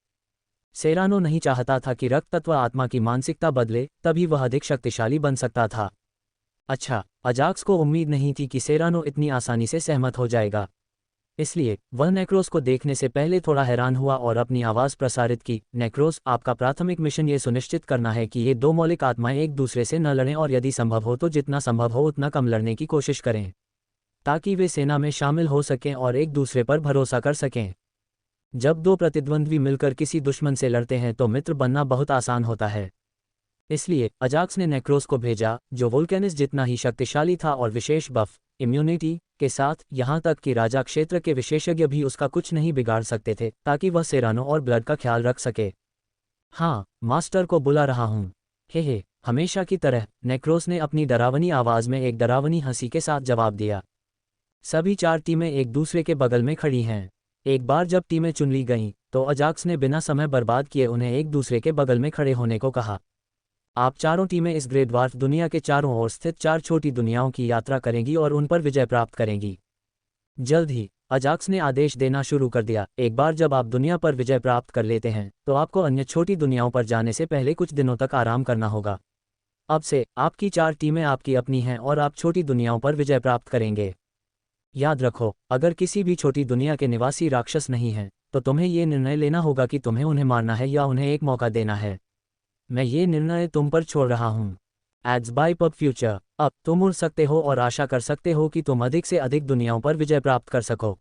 सेरानो नहीं चाहता था कि रक्त तत्व आत्मा की मानसिकता बदले, तभी वह अधिक शक्तिशाली बन सकता था। अच्छा, अजाक्स को उम्मीद नहीं थी कि सेरानो इतनी आसानी से सहमत हो जाएगा। इसलिए वह नेक्रोस को देखने से पहले थोड़ा हैरान हुआ और अपनी आवाज़ प्रसारित की, नेक्रोस, आपका प्राथमिक मिशन ये सुनिश्चित करना है कि ये दो मौलिक आत्माएं एक दूसरे से न लड़ें और यदि संभव हो तो जितना संभव हो उतना कम लड़ने की कोशिश करें, ताकि वे सेना में शामिल हो सकें और एक दूसरे पर भरोसा कर सकें। जब दो प्रतिद्वंद्वी मिलकर किसी दुश्मन से लड़ते हैं तो मित्र बनना बहुत आसान होता है। इसलिए अजाक्स ने नेक्रोस को भेजा, जो वोल्केनिस जितना ही शक्तिशाली था और विशेष बफ इम्यूनिटी के साथ, यहाँ तक कि राजा क्षेत्र के विशेषज्ञ भी उसका कुछ नहीं बिगाड़ सकते थे, ताकि वह सेरानो और ब्लड का ख्याल रख सके। हाँ, मास्टर को बुला रहा हूँ। हे, हमेशा की तरह नेक्रोस ने अपनी डरावनी आवाज में एक डरावनी हंसी के साथ जवाब दिया। सभी चार टीमें एक दूसरे के बगल में खड़ी हैं। एक बार जब टीमें चुन ली गईं, तो अजाक्स ने बिना समय बर्बाद किए उन्हें एक दूसरे के बगल में खड़े होने को कहा। आप चारों टीमें इस ग्रे ड्वार्फ दुनिया के चारों ओर स्थित 4 छोटी दुनियाओं की यात्रा करेंगी और उन पर विजय प्राप्त करेंगी। जल्द ही अजाक्स ने आदेश देना शुरू कर दिया। एक बार जब आप दुनिया पर विजय प्राप्त कर लेते हैं तो आपको अन्य छोटी दुनियाओं पर जाने से पहले कुछ दिनों तक आराम करना होगा। अब से आपकी 4 टीमें आपकी अपनी हैं और आप छोटी दुनियाओं पर विजय प्राप्त करेंगे। याद रखो, अगर किसी भी छोटी दुनिया के निवासी राक्षस नहीं हैं, तो तुम्हें ये निर्णय लेना होगा कि तुम्हें उन्हें मारना है या उन्हें एक मौका देना है। मैं ये निर्णय तुम पर छोड़ रहा हूँ। एड्स बाय पब फ्यूचर। अब तुम उड़ सकते हो और आशा कर सकते हो कि तुम अधिक से अधिक दुनियाओं पर विजय प्राप्त कर सको।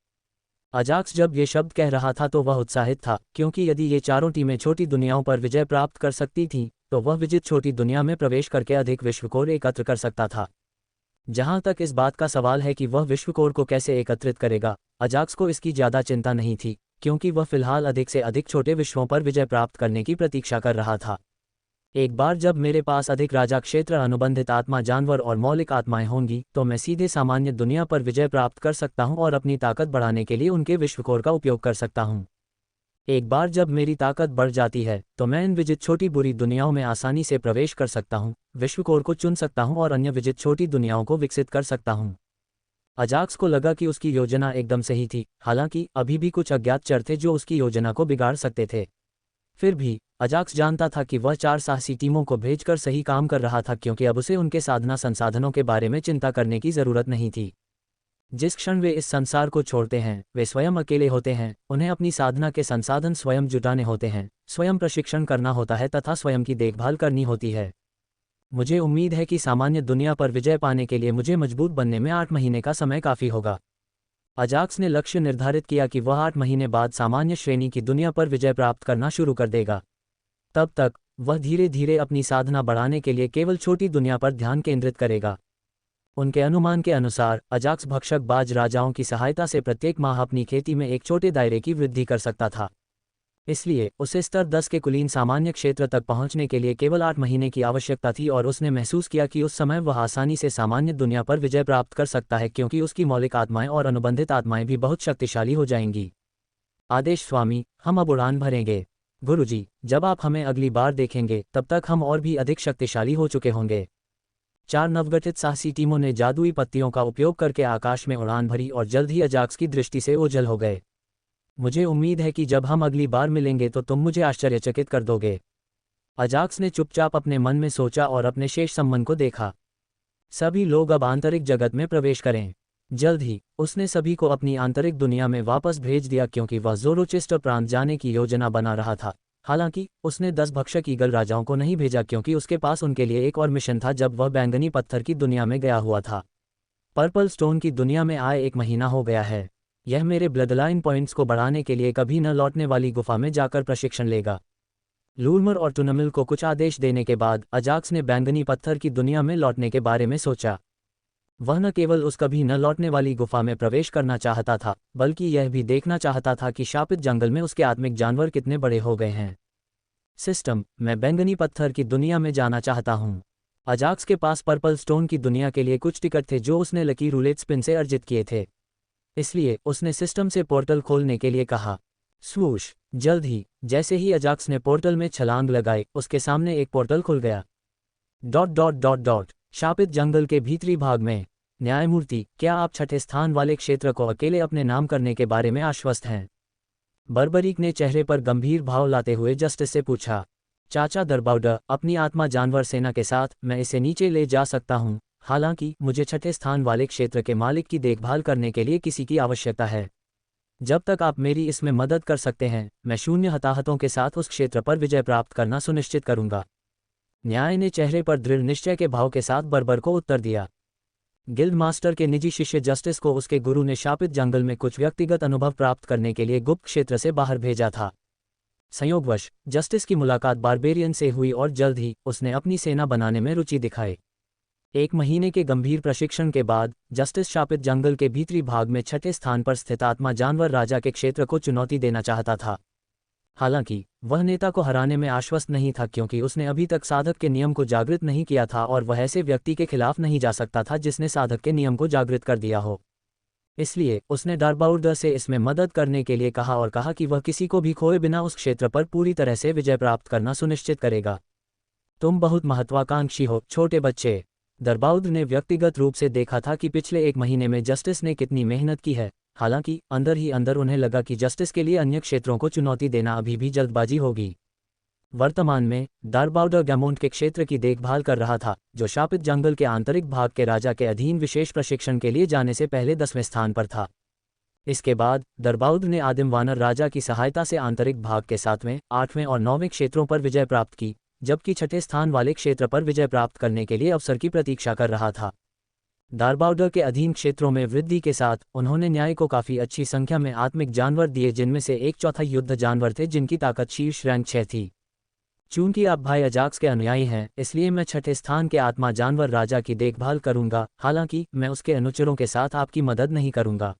अजाक्स जब ये शब्द कह रहा था तो वह उत्साहित था, क्योंकि यदि ये चारों टीमें छोटी दुनियाओं पर विजय प्राप्त कर सकती थीं, तो वह विजित छोटी दुनिया में प्रवेश करके अधिक विश्वकोर एकत्र कर सकता था। जहां तक इस बात का सवाल है कि वह विश्वकोर को कैसे एकत्रित करेगा, अजाक्स को इसकी ज्यादा चिंता नहीं थी, क्योंकि वह फिलहाल अधिक से अधिक छोटे विश्वों पर विजय प्राप्त करने की प्रतीक्षा कर रहा था। एक बार जब मेरे पास अधिक राजा क्षेत्र, अनुबंधित आत्मा जानवर और मौलिक आत्माएं होंगी, तो मैं सीधे सामान्य दुनिया पर विजय प्राप्त कर सकता हूं और अपनी ताकत बढ़ाने के लिए उनके विश्वकोर का उपयोग कर सकता हूं। एक बार जब मेरी ताकत बढ़ जाती है, तो मैं इन विजित छोटी बुरी दुनियाओं में आसानी से प्रवेश कर सकता हूं, विश्वकोर को चुन सकता हूं और अन्य विजित छोटी दुनियाओं को विकसित कर सकता हूं। अजाक्स को लगा कि उसकी योजना एकदम सही थी, हालांकि अभी भी कुछ अज्ञात चर थे जो उसकी योजना को बिगाड़ सकते थे। फिर भी अजाक्स जानता था कि वह 4 साहसी टीमों को भेजकर सही काम कर रहा था, क्योंकि अब उसे उनके साधना संसाधनों के बारे में चिंता करने की जरूरत नहीं थी। जिस क्षण वे इस संसार को छोड़ते हैं, वे स्वयं अकेले होते हैं, उन्हें अपनी साधना के संसाधन स्वयं जुटाने होते हैं, स्वयं प्रशिक्षण करना होता है तथा स्वयं की देखभाल करनी होती है। मुझे उम्मीद है कि सामान्य दुनिया पर विजय पाने के लिए मुझे मजबूत बनने में 8 महीने का समय काफ़ी होगा। अजाक्स ने लक्ष्य निर्धारित किया कि वह 8 महीने बाद सामान्य श्रेणी की दुनिया पर विजय प्राप्त करना शुरू कर देगा। तब तक वह धीरे धीरे अपनी साधना बढ़ाने के लिए केवल छोटी दुनिया पर ध्यान केंद्रित करेगा। उनके अनुमान के अनुसार अजाक्स भक्षक बाज राजाओं की सहायता से प्रत्येक माह अपनी खेती में एक छोटे दायरे की वृद्धि कर सकता था। इसलिए उसे स्तर 10 के कुलीन सामान्य क्षेत्र तक पहुंचने के लिए केवल 8 महीने की आवश्यकता थी, और उसने महसूस किया कि उस समय वह आसानी से सामान्य दुनिया पर विजय प्राप्त कर सकता है, क्योंकि उसकी मौलिक आत्माएं और अनुबंधित आत्माएं भी बहुत शक्तिशाली हो जाएंगी। आदेश स्वामी, हम अब उड़ान भरेंगे। गुरुजी, जब आप हमें अगली बार देखेंगे तब तक हम और भी अधिक शक्तिशाली हो चुके होंगे। 4 नवगठित साहसी टीमों ने जादुई पत्तियों का उपयोग करके आकाश में उड़ान भरी और जल्द ही अजाक्स की दृष्टि से ओझल हो गए। मुझे उम्मीद है कि जब हम अगली बार मिलेंगे तो तुम मुझे आश्चर्यचकित कर दोगे। अजाक्स ने चुपचाप अपने मन में सोचा और अपने शेष संबंध को देखा। सभी लोग अब आंतरिक जगत में प्रवेश करें। जल्द ही उसने सभी को अपनी आंतरिक दुनिया में वापस भेज दिया, क्योंकि वह ज़ोरोचेस्टर प्रांत जाने की योजना बना रहा था। हालांकि उसने 10 भक्षक ईगल राजाओं को नहीं भेजा, क्योंकि उसके पास उनके लिए एक और मिशन था जब वह बैंगनी पत्थर की दुनिया में गया हुआ था। पर्पल स्टोन की दुनिया में आए 1 महीना हो गया है। यह मेरे ब्लडलाइन पॉइंट्स को बढ़ाने के लिए कभी न लौटने वाली गुफा में जाकर प्रशिक्षण लेगा। लूरमर और टूनमिल को कुछ आदेश देने के बाद अजाक्स ने बैंगनी पत्थर की दुनिया में लौटने के बारे में सोचा। वह न केवल उस कभी न लौटने वाली गुफा में प्रवेश करना चाहता था, बल्कि यह भी देखना चाहता था कि शापित जंगल में उसके आत्मिक जानवर कितने बड़े हो गए हैं। सिस्टम, मैं बैंगनी पत्थर की दुनिया में जाना चाहता हूँ। अजाक्स के पास पर्पल स्टोन की दुनिया के लिए कुछ टिकट थे जो उसने लकी रूलेट स्पिन से अर्जित किए थे। इसलिए उसने सिस्टम से पोर्टल खोलने के लिए कहा। स्वूश! जल्द ही जैसे ही अजाक्स ने पोर्टल में छलांग लगाई, उसके सामने एक पोर्टल खुल गया। डॉट डॉट डॉट डॉट शापित जंगल के भीतरी भाग में। न्यायमूर्ति, क्या आप 6ठे स्थान वाले क्षेत्र को अकेले अपने नाम करने के बारे में आश्वस्त हैं? बर्बरीक ने चेहरे पर गंभीर भाव लाते हुए जस्टिस से पूछा। चाचा दरबाउडर, अपनी आत्मा जानवर सेना के साथ मैं इसे नीचे ले जा सकता हूँ। हालांकि मुझे 6ठे स्थान वाले क्षेत्र के मालिक की देखभाल करने के लिए किसी की आवश्यकता है। जब तक आप मेरी इसमें मदद कर सकते हैं, मैं 0 हताहतों के साथ उस क्षेत्र पर विजय प्राप्त करना सुनिश्चित करूंगा। न्याय ने चेहरे पर दृढ़ निश्चय के भाव के साथ बर्बर को उत्तर दिया। गिल्ड मास्टर के निजी शिष्य जस्टिस को उसके गुरु ने शापित जंगल में कुछ व्यक्तिगत अनुभव प्राप्त करने के लिए गुप्त क्षेत्र से बाहर भेजा था। संयोगवश जस्टिस की मुलाकात बारबेरियन से हुई और जल्द ही उसने अपनी सेना बनाने में रुचि दिखाई। 1 महीने के गंभीर प्रशिक्षण के बाद जस्टिस शापित जंगल के भीतरी भाग में 6ठे स्थान पर स्थित आत्मा जानवर राजा के क्षेत्र को चुनौती देना चाहता था। हालांकि वह नेता को हराने में आश्वस्त नहीं था, क्योंकि उसने अभी तक साधक के नियम को जागृत नहीं किया था और वह ऐसे व्यक्ति के खिलाफ नहीं जा सकता था जिसने साधक के नियम को जागृत कर दिया हो। इसलिए उसने डार्बाउडर से इसमें मदद करने के लिए कहा और कहा कि वह किसी को भी खोए बिना उस क्षेत्र पर पूरी तरह से विजय प्राप्त करना सुनिश्चित करेगा। तुम बहुत महत्वाकांक्षी हो, छोटे बच्चे। दरबाउडर ने व्यक्तिगत रूप से देखा था कि पिछले 1 महीने में जस्टिस ने कितनी मेहनत की है। हालांकि अंदर ही अंदर उन्हें लगा कि जस्टिस के लिए अन्य क्षेत्रों को चुनौती देना अभी भी जल्दबाजी होगी। वर्तमान में दारबाउडर गैमोंट के क्षेत्र की देखभाल कर रहा था, जो शापित जंगल के आंतरिक भाग के राजा के अधीन विशेष प्रशिक्षण के लिए जाने से पहले 10वें स्थान पर था। इसके बाद दरबाउद ने आदिम वानर राजा की सहायता से आंतरिक भाग के 7वें, 8वें और 9वें क्षेत्रों पर विजय प्राप्त की, जबकि छठे स्थान वाले क्षेत्र पर विजय प्राप्त करने के लिए अवसर की प्रतीक्षा कर रहा था। दारबाउडर के अधीन क्षेत्रों में वृद्धि के साथ उन्होंने न्याय को काफ़ी अच्छी संख्या में आत्मिक जानवर दिए, जिनमें से 1/4 युद्ध जानवर थे जिनकी ताकत शीर्ष रैंक 6 थी। चूंकि आप भाई अजाक्स के अनुयायी हैं, इसलिए मैं छठे स्थान के आत्मा जानवर राजा की देखभाल करूंगा, हालांकि मैं उसके अनुचरों के साथ आपकी मदद नहीं करूंगा।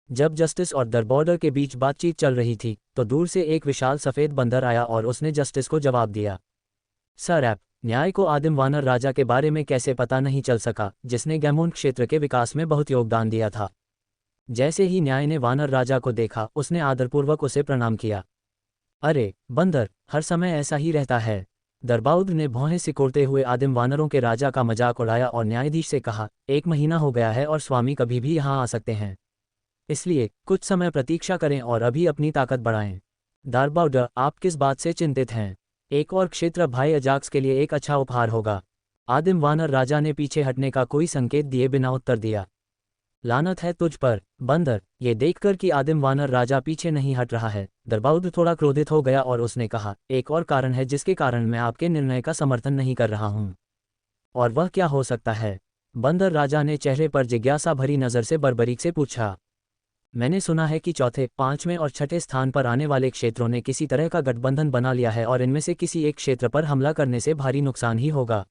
जब जस्टिस और दरबाउडर के बीच बातचीत चल रही थी, तो दूर से एक विशाल सफ़ेद बंदर आया और उसने जस्टिस को जवाब दिया, सर आप न्याय को आदिम वानर राजा के बारे में कैसे पता नहीं चल सका, जिसने गैमोंट क्षेत्र के विकास में बहुत योगदान दिया था। जैसे ही न्याय ने वानर राजा को देखा, उसने आदरपूर्वक उसे प्रणाम किया। अरे बंदर, हर समय ऐसा ही रहता है। दरबाउद ने भौहें सिकोड़ते हुए आदिम वानरों के राजा का मजाक उड़ाया और न्यायाधीश से कहा, 1 महीना हो गया है और स्वामी कभी भी यहाँ आ सकते हैं, इसलिए कुछ समय प्रतीक्षा करें और अभी अपनी ताकत बढ़ाएं। दारबाउडर, आप किस बात से चिंतित हैं? एक और क्षेत्र भाई अजाक्स के लिए एक अच्छा उपहार होगा। आदिम वानर राजा ने पीछे हटने का कोई संकेत दिए बिना उत्तर दिया। लानत है तुझ पर, बंदर। ये देखकर कि आदिम वानर राजा पीछे नहीं हट रहा है, दरबाउद थोड़ा क्रोधित हो गया और उसने कहा, एक और कारण है जिसके कारण मैं आपके निर्णय का समर्थन नहीं कर रहा हूँ। और वह क्या हो सकता है? बंदर राजा ने चेहरे पर जिज्ञासा भरी नज़र से बर्बरीक से पूछा। मैंने सुना है कि चौथे, 5वें और छठे स्थान पर आने वाले क्षेत्रों ने किसी तरह का गठबंधन बना लिया है और इनमें से किसी एक क्षेत्र पर हमला करने से भारी नुकसान ही होगा।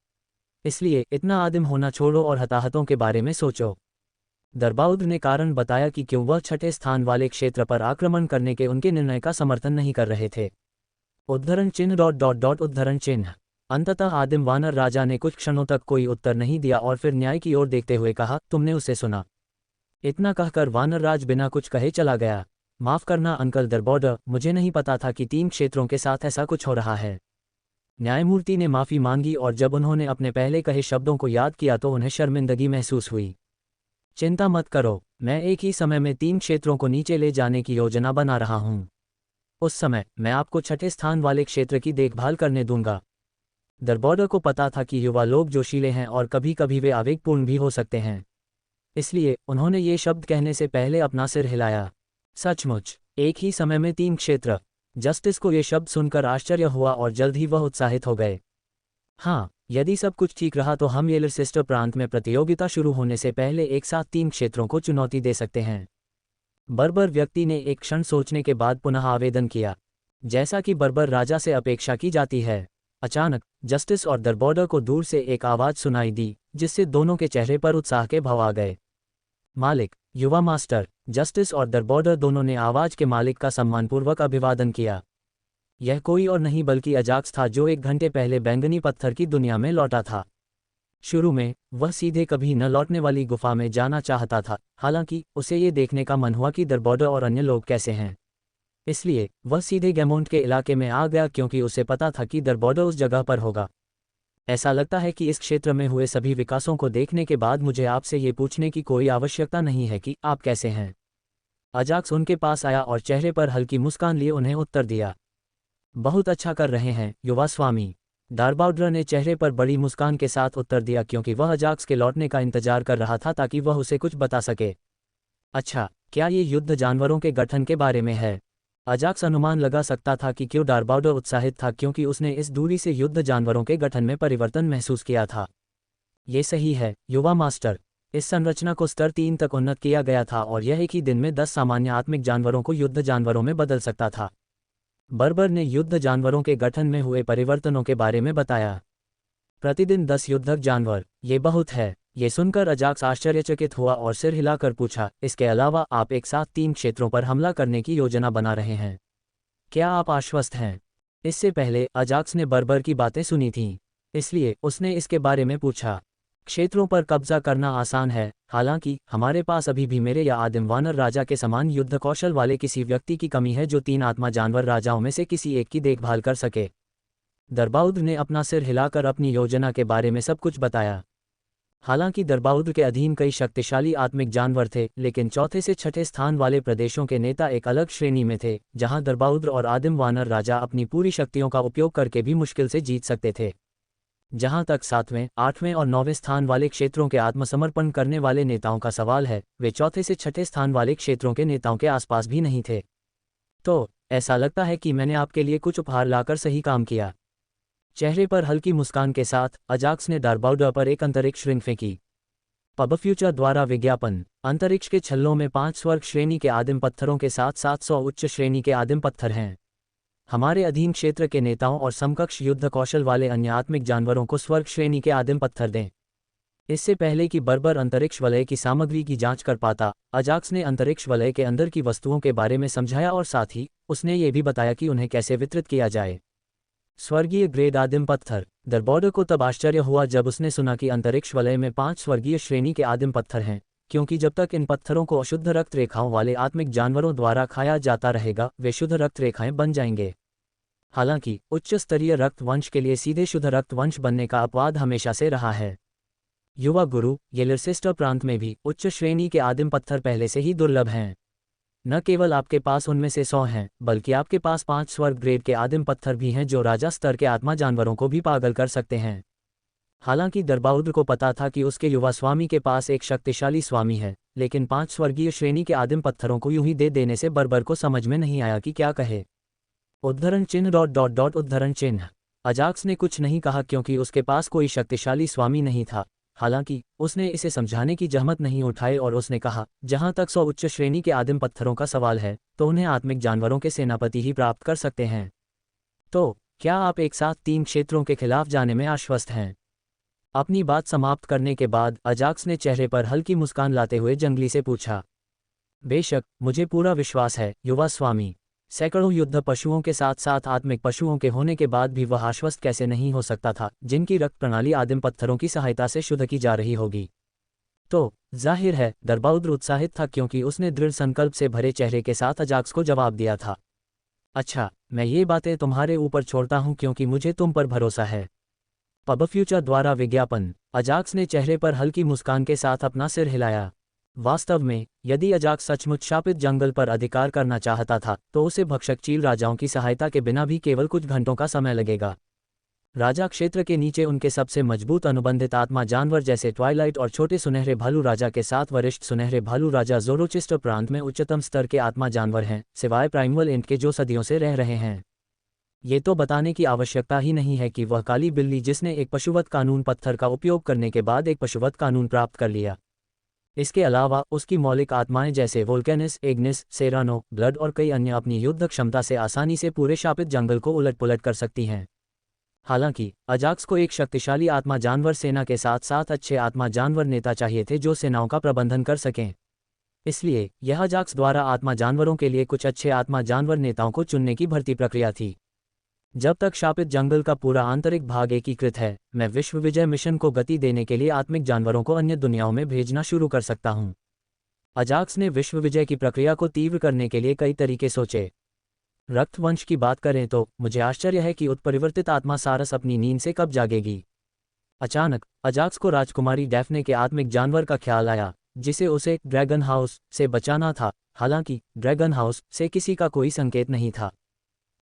इसलिए इतना आदिम होना छोड़ो और हताहतों के बारे में सोचो। दरबाउद ने कारण बताया कि क्यों वह छठे स्थान वाले क्षेत्र पर आक्रमण करने के उनके निर्णय का समर्थन नहीं कर रहे थे। उद्धरण चिन्ह ... उद्धरण चिन्ह। अंततः आदिम वानर राजा ने कुछ क्षणों तक कोई उत्तर नहीं दिया और फिर न्याय की ओर देखते हुए कहा, तुमने उसे सुना? इतना कहकर वानरराज बिना कुछ कहे चला गया। माफ़ करना अंकल दरबाउडर, मुझे नहीं पता था कि 3 क्षेत्रों के साथ ऐसा कुछ हो रहा है। न्यायमूर्ति ने माफ़ी मांगी और जब उन्होंने अपने पहले कहे शब्दों को याद किया तो उन्हें शर्मिंदगी महसूस हुई। चिंता मत करो, मैं एक ही समय में 3 क्षेत्रों को नीचे ले जाने की योजना बना रहा हूँ। उस समय मैं आपको छठे स्थान वाले क्षेत्र की देखभाल करने दूंगा। दरबाउडर को पता था कि युवा लोग जोशीले हैं और कभी कभी वे आवेगपूर्ण भी हो सकते हैं, इसलिए उन्होंने ये शब्द कहने से पहले अपना सिर हिलाया। सचमुच, एक ही समय में 3 क्षेत्र। जस्टिस को ये शब्द सुनकर आश्चर्य हुआ और जल्द ही वह उत्साहित हो गए। हाँ, यदि सब कुछ ठीक रहा तो हम येलरसिस्टर प्रांत में प्रतियोगिता शुरू होने से पहले एक साथ 3 क्षेत्रों को चुनौती दे सकते हैं। बर्बर व्यक्ति ने एक क्षण सोचने के बाद पुनः आवेदन किया, जैसा कि बर्बर राजा से अपेक्षा की जाती है। अचानक जस्टिस और दरबाउडर को दूर से एक आवाज़ सुनाई दी, जिससे दोनों के चेहरे पर उत्साह के भाव आ गए। मालिक, युवा मास्टर। जस्टिस और दरबाउडर दोनों ने आवाज़ के मालिक का सम्मानपूर्वक अभिवादन किया। यह कोई और नहीं बल्कि अजाक्स था, जो 1 घंटे पहले बैंगनी पत्थर की दुनिया में लौटा था। शुरू में वह सीधे कभी न लौटने वाली गुफा में जाना चाहता था, हालांकि उसे ये देखने का मन हुआ कि दरबाउडर और अन्य लोग कैसे हैं। इसलिए वह सीधे गैमोंट के इलाके में आ गया, क्योंकि उसे पता था कि दरबाउडर उस जगह पर होगा। ऐसा लगता है कि इस क्षेत्र में हुए सभी विकासों को देखने के बाद मुझे आपसे ये पूछने की कोई आवश्यकता नहीं है कि आप कैसे हैं। अजाक्स उनके पास आया और चेहरे पर हल्की मुस्कान लिए उन्हें उत्तर दिया। बहुत अच्छा कर रहे हैं युवा स्वामी। दारबाउडर ने चेहरे पर बड़ी मुस्कान के साथ उत्तर दिया, क्योंकि वह अजाक्स के लौटने का इंतजार कर रहा था ताकि वह उसे कुछ बता सके। अच्छा, क्या ये युद्ध जानवरों के गठन के बारे में है? अजाक्स अनुमान लगा सकता था कि क्यों दारबाउडर उत्साहित था, क्योंकि उसने इस दूरी से युद्ध जानवरों के गठन में परिवर्तन महसूस किया था। ये सही है युवा मास्टर। इस संरचना को स्तर 3 तक उन्नत किया गया था और यह एक ही दिन में 10 सामान्य आत्मिक जानवरों को युद्ध जानवरों में बदल सकता था। बर्बर ने युद्ध जानवरों के गठन में हुए परिवर्तनों के बारे में बताया। प्रतिदिन 10 युद्धक जानवर, ये बहुत है। ये सुनकर अजाक्स आश्चर्यचकित हुआ और सिर हिलाकर पूछा, इसके अलावा आप एक साथ 3 क्षेत्रों पर हमला करने की योजना बना रहे हैं, क्या आप आश्वस्त हैं? इससे पहले अजाक्स ने बर्बर की बातें सुनी थीं, इसलिए उसने इसके बारे में पूछा। क्षेत्रों पर कब्जा करना आसान है, हालांकि हमारे पास अभी भी मेरे या आदिम वानर राजा के समान युद्ध कौशल वाले किसी व्यक्ति की कमी है जो 3 आत्मा जानवर राजाओं में से किसी एक की देखभाल कर सके। दरबाउद ने अपना सिर हिलाकर अपनी योजना के बारे में सब कुछ बताया। हालांकि दरबाउद्र के अधीन कई शक्तिशाली आत्मिक जानवर थे, लेकिन चौथे से छठे स्थान वाले प्रदेशों के नेता एक अलग श्रेणी में थे, जहां दरबाउद्र और आदिम वानर राजा अपनी पूरी शक्तियों का उपयोग करके भी मुश्किल से जीत सकते थे। जहां तक 7वें, 8वें और 9वें स्थान वाले क्षेत्रों के आत्मसमर्पण करने वाले नेताओं का सवाल है, वे चौथे से छठे स्थान वाले क्षेत्रों के नेताओं के आसपास भी नहीं थे। तो ऐसा लगता है कि मैंने आपके लिए कुछ उपहार लाकर सही काम किया। चेहरे पर हल्की मुस्कान के साथ अजाक्स ने दरबाउद्र पर एक अंतरिक्ष रिंग फेंकी। पबफ्यूचर द्वारा विज्ञापन। अंतरिक्ष के छल्लों में 5 स्वर्ग श्रेणी के आदिम पत्थरों के साथ 700 उच्च श्रेणी के आदिम पत्थर हैं। हमारे अधीन क्षेत्र के नेताओं और समकक्ष युद्ध कौशल वाले अन्य आत्मिक जानवरों को स्वर्ग श्रेणी के आदिम पत्थर दें। इससे पहले कि बर्बर अंतरिक्ष वलय की सामग्री की जांच कर पाता, अजाक्स ने अंतरिक्ष वलय के अंदर की वस्तुओं के बारे में समझाया और साथ ही उसने ये भी बताया कि उन्हें कैसे वितरित किया जाए। स्वर्गीय ग्रेड आदिम पत्थर। दरबाउद्र को तब आश्चर्य हुआ जब उसने सुना कि अंतरिक्ष वलय में 5 स्वर्गीय श्रेणी के आदिम पत्थर हैं, क्योंकि जब तक इन पत्थरों को अशुद्ध रक्त रेखाओं वाले आत्मिक जानवरों द्वारा खाया जाता रहेगा, वे शुद्ध रक्त रेखाएं बन जाएंगे। हालांकि उच्च स्तरीय रक्त वंश के लिए सीधे शुद्ध रक्त वंश बनने का अपवाद हमेशा से रहा है। युवा गुरु, येलरसिस्टर प्रांत में भी उच्च श्रेणी के आदिम पत्थर पहले से ही दुर्लभ हैं। न केवल आपके पास उनमें से 100 हैं, बल्कि आपके पास 5 स्वर्ग ग्रेड के आदिम पत्थर भी हैं जो राजा स्तर के आत्मा जानवरों को भी पागल कर सकते हैं। हालांकि दरबाउद्र को पता था कि उसके युवा स्वामी के पास एक शक्तिशाली स्वामी है, लेकिन 5 स्वर्गीय श्रेणी के आदिम पत्थरों को यूं ही दे देने से बर्बर को समझ में नहीं आया कि क्या कहे। उद्धरण चिन्ह उद्धरण चिन्ह। अजाक्स ने कुछ नहीं कहा क्योंकि उसके पास कोई शक्तिशाली स्वामी नहीं था। हालांकि उसने इसे समझाने की जहमत नहीं उठाई और उसने कहा, जहां तक 100 उच्च श्रेणी के आदिम पत्थरों का सवाल है, तो उन्हें आत्मिक जानवरों के सेनापति ही प्राप्त कर सकते हैं। तो क्या आप एक साथ 3 क्षेत्रों के खिलाफ जाने में आश्वस्त हैं? अपनी बात समाप्त करने के बाद अजाक्स ने चेहरे पर हल्की मुस्कान लाते हुए जंगली से पूछा। बेशक, मुझे पूरा विश्वास है, युवा स्वामी। सैकड़ों युद्ध पशुओं के साथ साथ आत्मिक पशुओं के होने के बाद भी वह आश्वस्त कैसे नहीं हो सकता था, जिनकी रक्त प्रणाली आदिम पत्थरों की सहायता से शुद्ध की जा रही होगी। तो जाहिर है दरबाउद्र उत्साहित था क्योंकि उसने दृढ़ संकल्प से भरे चेहरे के साथ अजाक्स को जवाब दिया था। अच्छा, मैं ये बातें तुम्हारे ऊपर छोड़ता हूं क्योंकि मुझे तुम पर भरोसा है। पबफ्यूचर द्वारा विज्ञापन। अजाक्स ने चेहरे पर हल्की मुस्कान के साथ अपना सिर हिलाया। वास्तव में यदि अजाक्स सचमुच शापित जंगल पर अधिकार करना चाहता था, तो उसे भक्षक चील राजाओं की सहायता के बिना भी केवल कुछ घंटों का समय लगेगा। राजा क्षेत्र के नीचे उनके सबसे मजबूत अनुबंधित आत्मा जानवर जैसे ट्वाइलाइट और छोटे सुनहरे भालू राजा के साथ वरिष्ठ सुनहरे भालू राजा ज़ोरोचिस्टर प्रांत में उच्चतम स्तर के आत्मा जानवर हैं, सिवाय प्राइमल इंट के जो सदियों से रह रहे हैं। ये तो बताने की आवश्यकता ही नहीं है कि वह काली बिल्ली जिसने एक पशुवत कानून पत्थर का उपयोग करने के बाद एक पशुवत कानून प्राप्त कर लिया। इसके अलावा उसकी मौलिक आत्माएं जैसे वोल्केनिस, एग्निस, सेरानो, ब्लड और कई अन्य अपनी युद्ध क्षमता से आसानी से पूरे शापित जंगल को उलट-पुलट कर सकती हैं। हालांकि अजाक्स को एक शक्तिशाली आत्मा जानवर सेना के साथ साथ अच्छे आत्मा जानवर नेता चाहिए थे जो सेनाओं का प्रबंधन कर सकें। इसलिए यह अजाक्स द्वारा आत्मा जानवरों के लिए कुछ अच्छे आत्मा जानवर नेताओं को चुनने की भर्ती प्रक्रिया थी। जब तक शापित जंगल का पूरा आंतरिक भाग एकीकृत है, मैं विश्व विजय मिशन को गति देने के लिए आत्मिक जानवरों को अन्य दुनियाओं में भेजना शुरू कर सकता हूं। अजाक्स ने विश्व विजय की प्रक्रिया को तीव्र करने के लिए कई तरीके सोचे। रक्तवंश की बात करें तो मुझे आश्चर्य है कि उत्परिवर्तित आत्मा सारस अपनी नींद से कब जागेगी। अचानक अजाक्स को राजकुमारी डैफ्ने के आत्मिक जानवर का ख्याल आया, जिसे उसे ड्रैगन हाउस से बचाना था। हालांकि ड्रैगन हाउस से किसी का कोई संकेत नहीं था।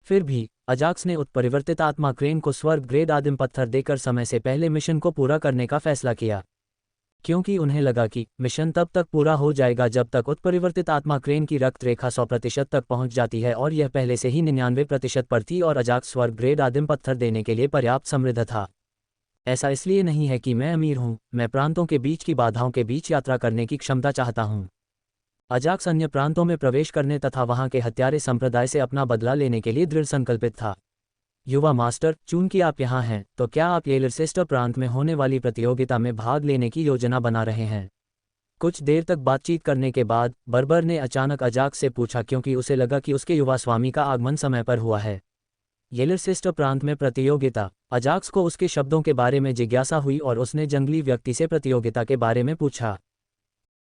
फिर भी अजाक्स ने उत्परिवर्तित आत्मा क्रेन को स्वर्ग ग्रेड आदिम पत्थर देकर समय से पहले मिशन को पूरा करने का फैसला किया, क्योंकि उन्हें लगा कि मिशन तब तक पूरा हो जाएगा जब तक उत्परिवर्तित आत्मा क्रेन की रक्त रेखा 100% तक पहुंच जाती है, और यह पहले से ही 99% पर थी और अजाक्स स्वर्ग ग्रेड आदिम पत्थर देने के लिए पर्याप्त समृद्ध था। ऐसा इसलिए नहीं है कि मैं अमीर हूं, मैं प्रांतों के बीच की बाधाओं के बीच यात्रा करने की क्षमता चाहता हूं। अजाक्स अन्य प्रांतों में प्रवेश करने तथा वहां के हत्यारे संप्रदाय से अपना बदला लेने के लिए दृढ़ संकल्पित था। युवा मास्टर, चूंकि आप यहाँ हैं, तो क्या आप येलरसिस्टर प्रांत में होने वाली प्रतियोगिता में भाग लेने की योजना बना रहे हैं? कुछ देर तक बातचीत करने के बाद बर्बर ने अचानक अजाक्स से पूछा, क्योंकि उसे लगा कि उसके युवा स्वामी का आगमन समय पर हुआ है। येलरसिस्टर प्रांत में प्रतियोगिता। अजाक्स को उसके शब्दों के बारे में जिज्ञासा हुई और उसने जंगली व्यक्ति से प्रतियोगिता के बारे में पूछा।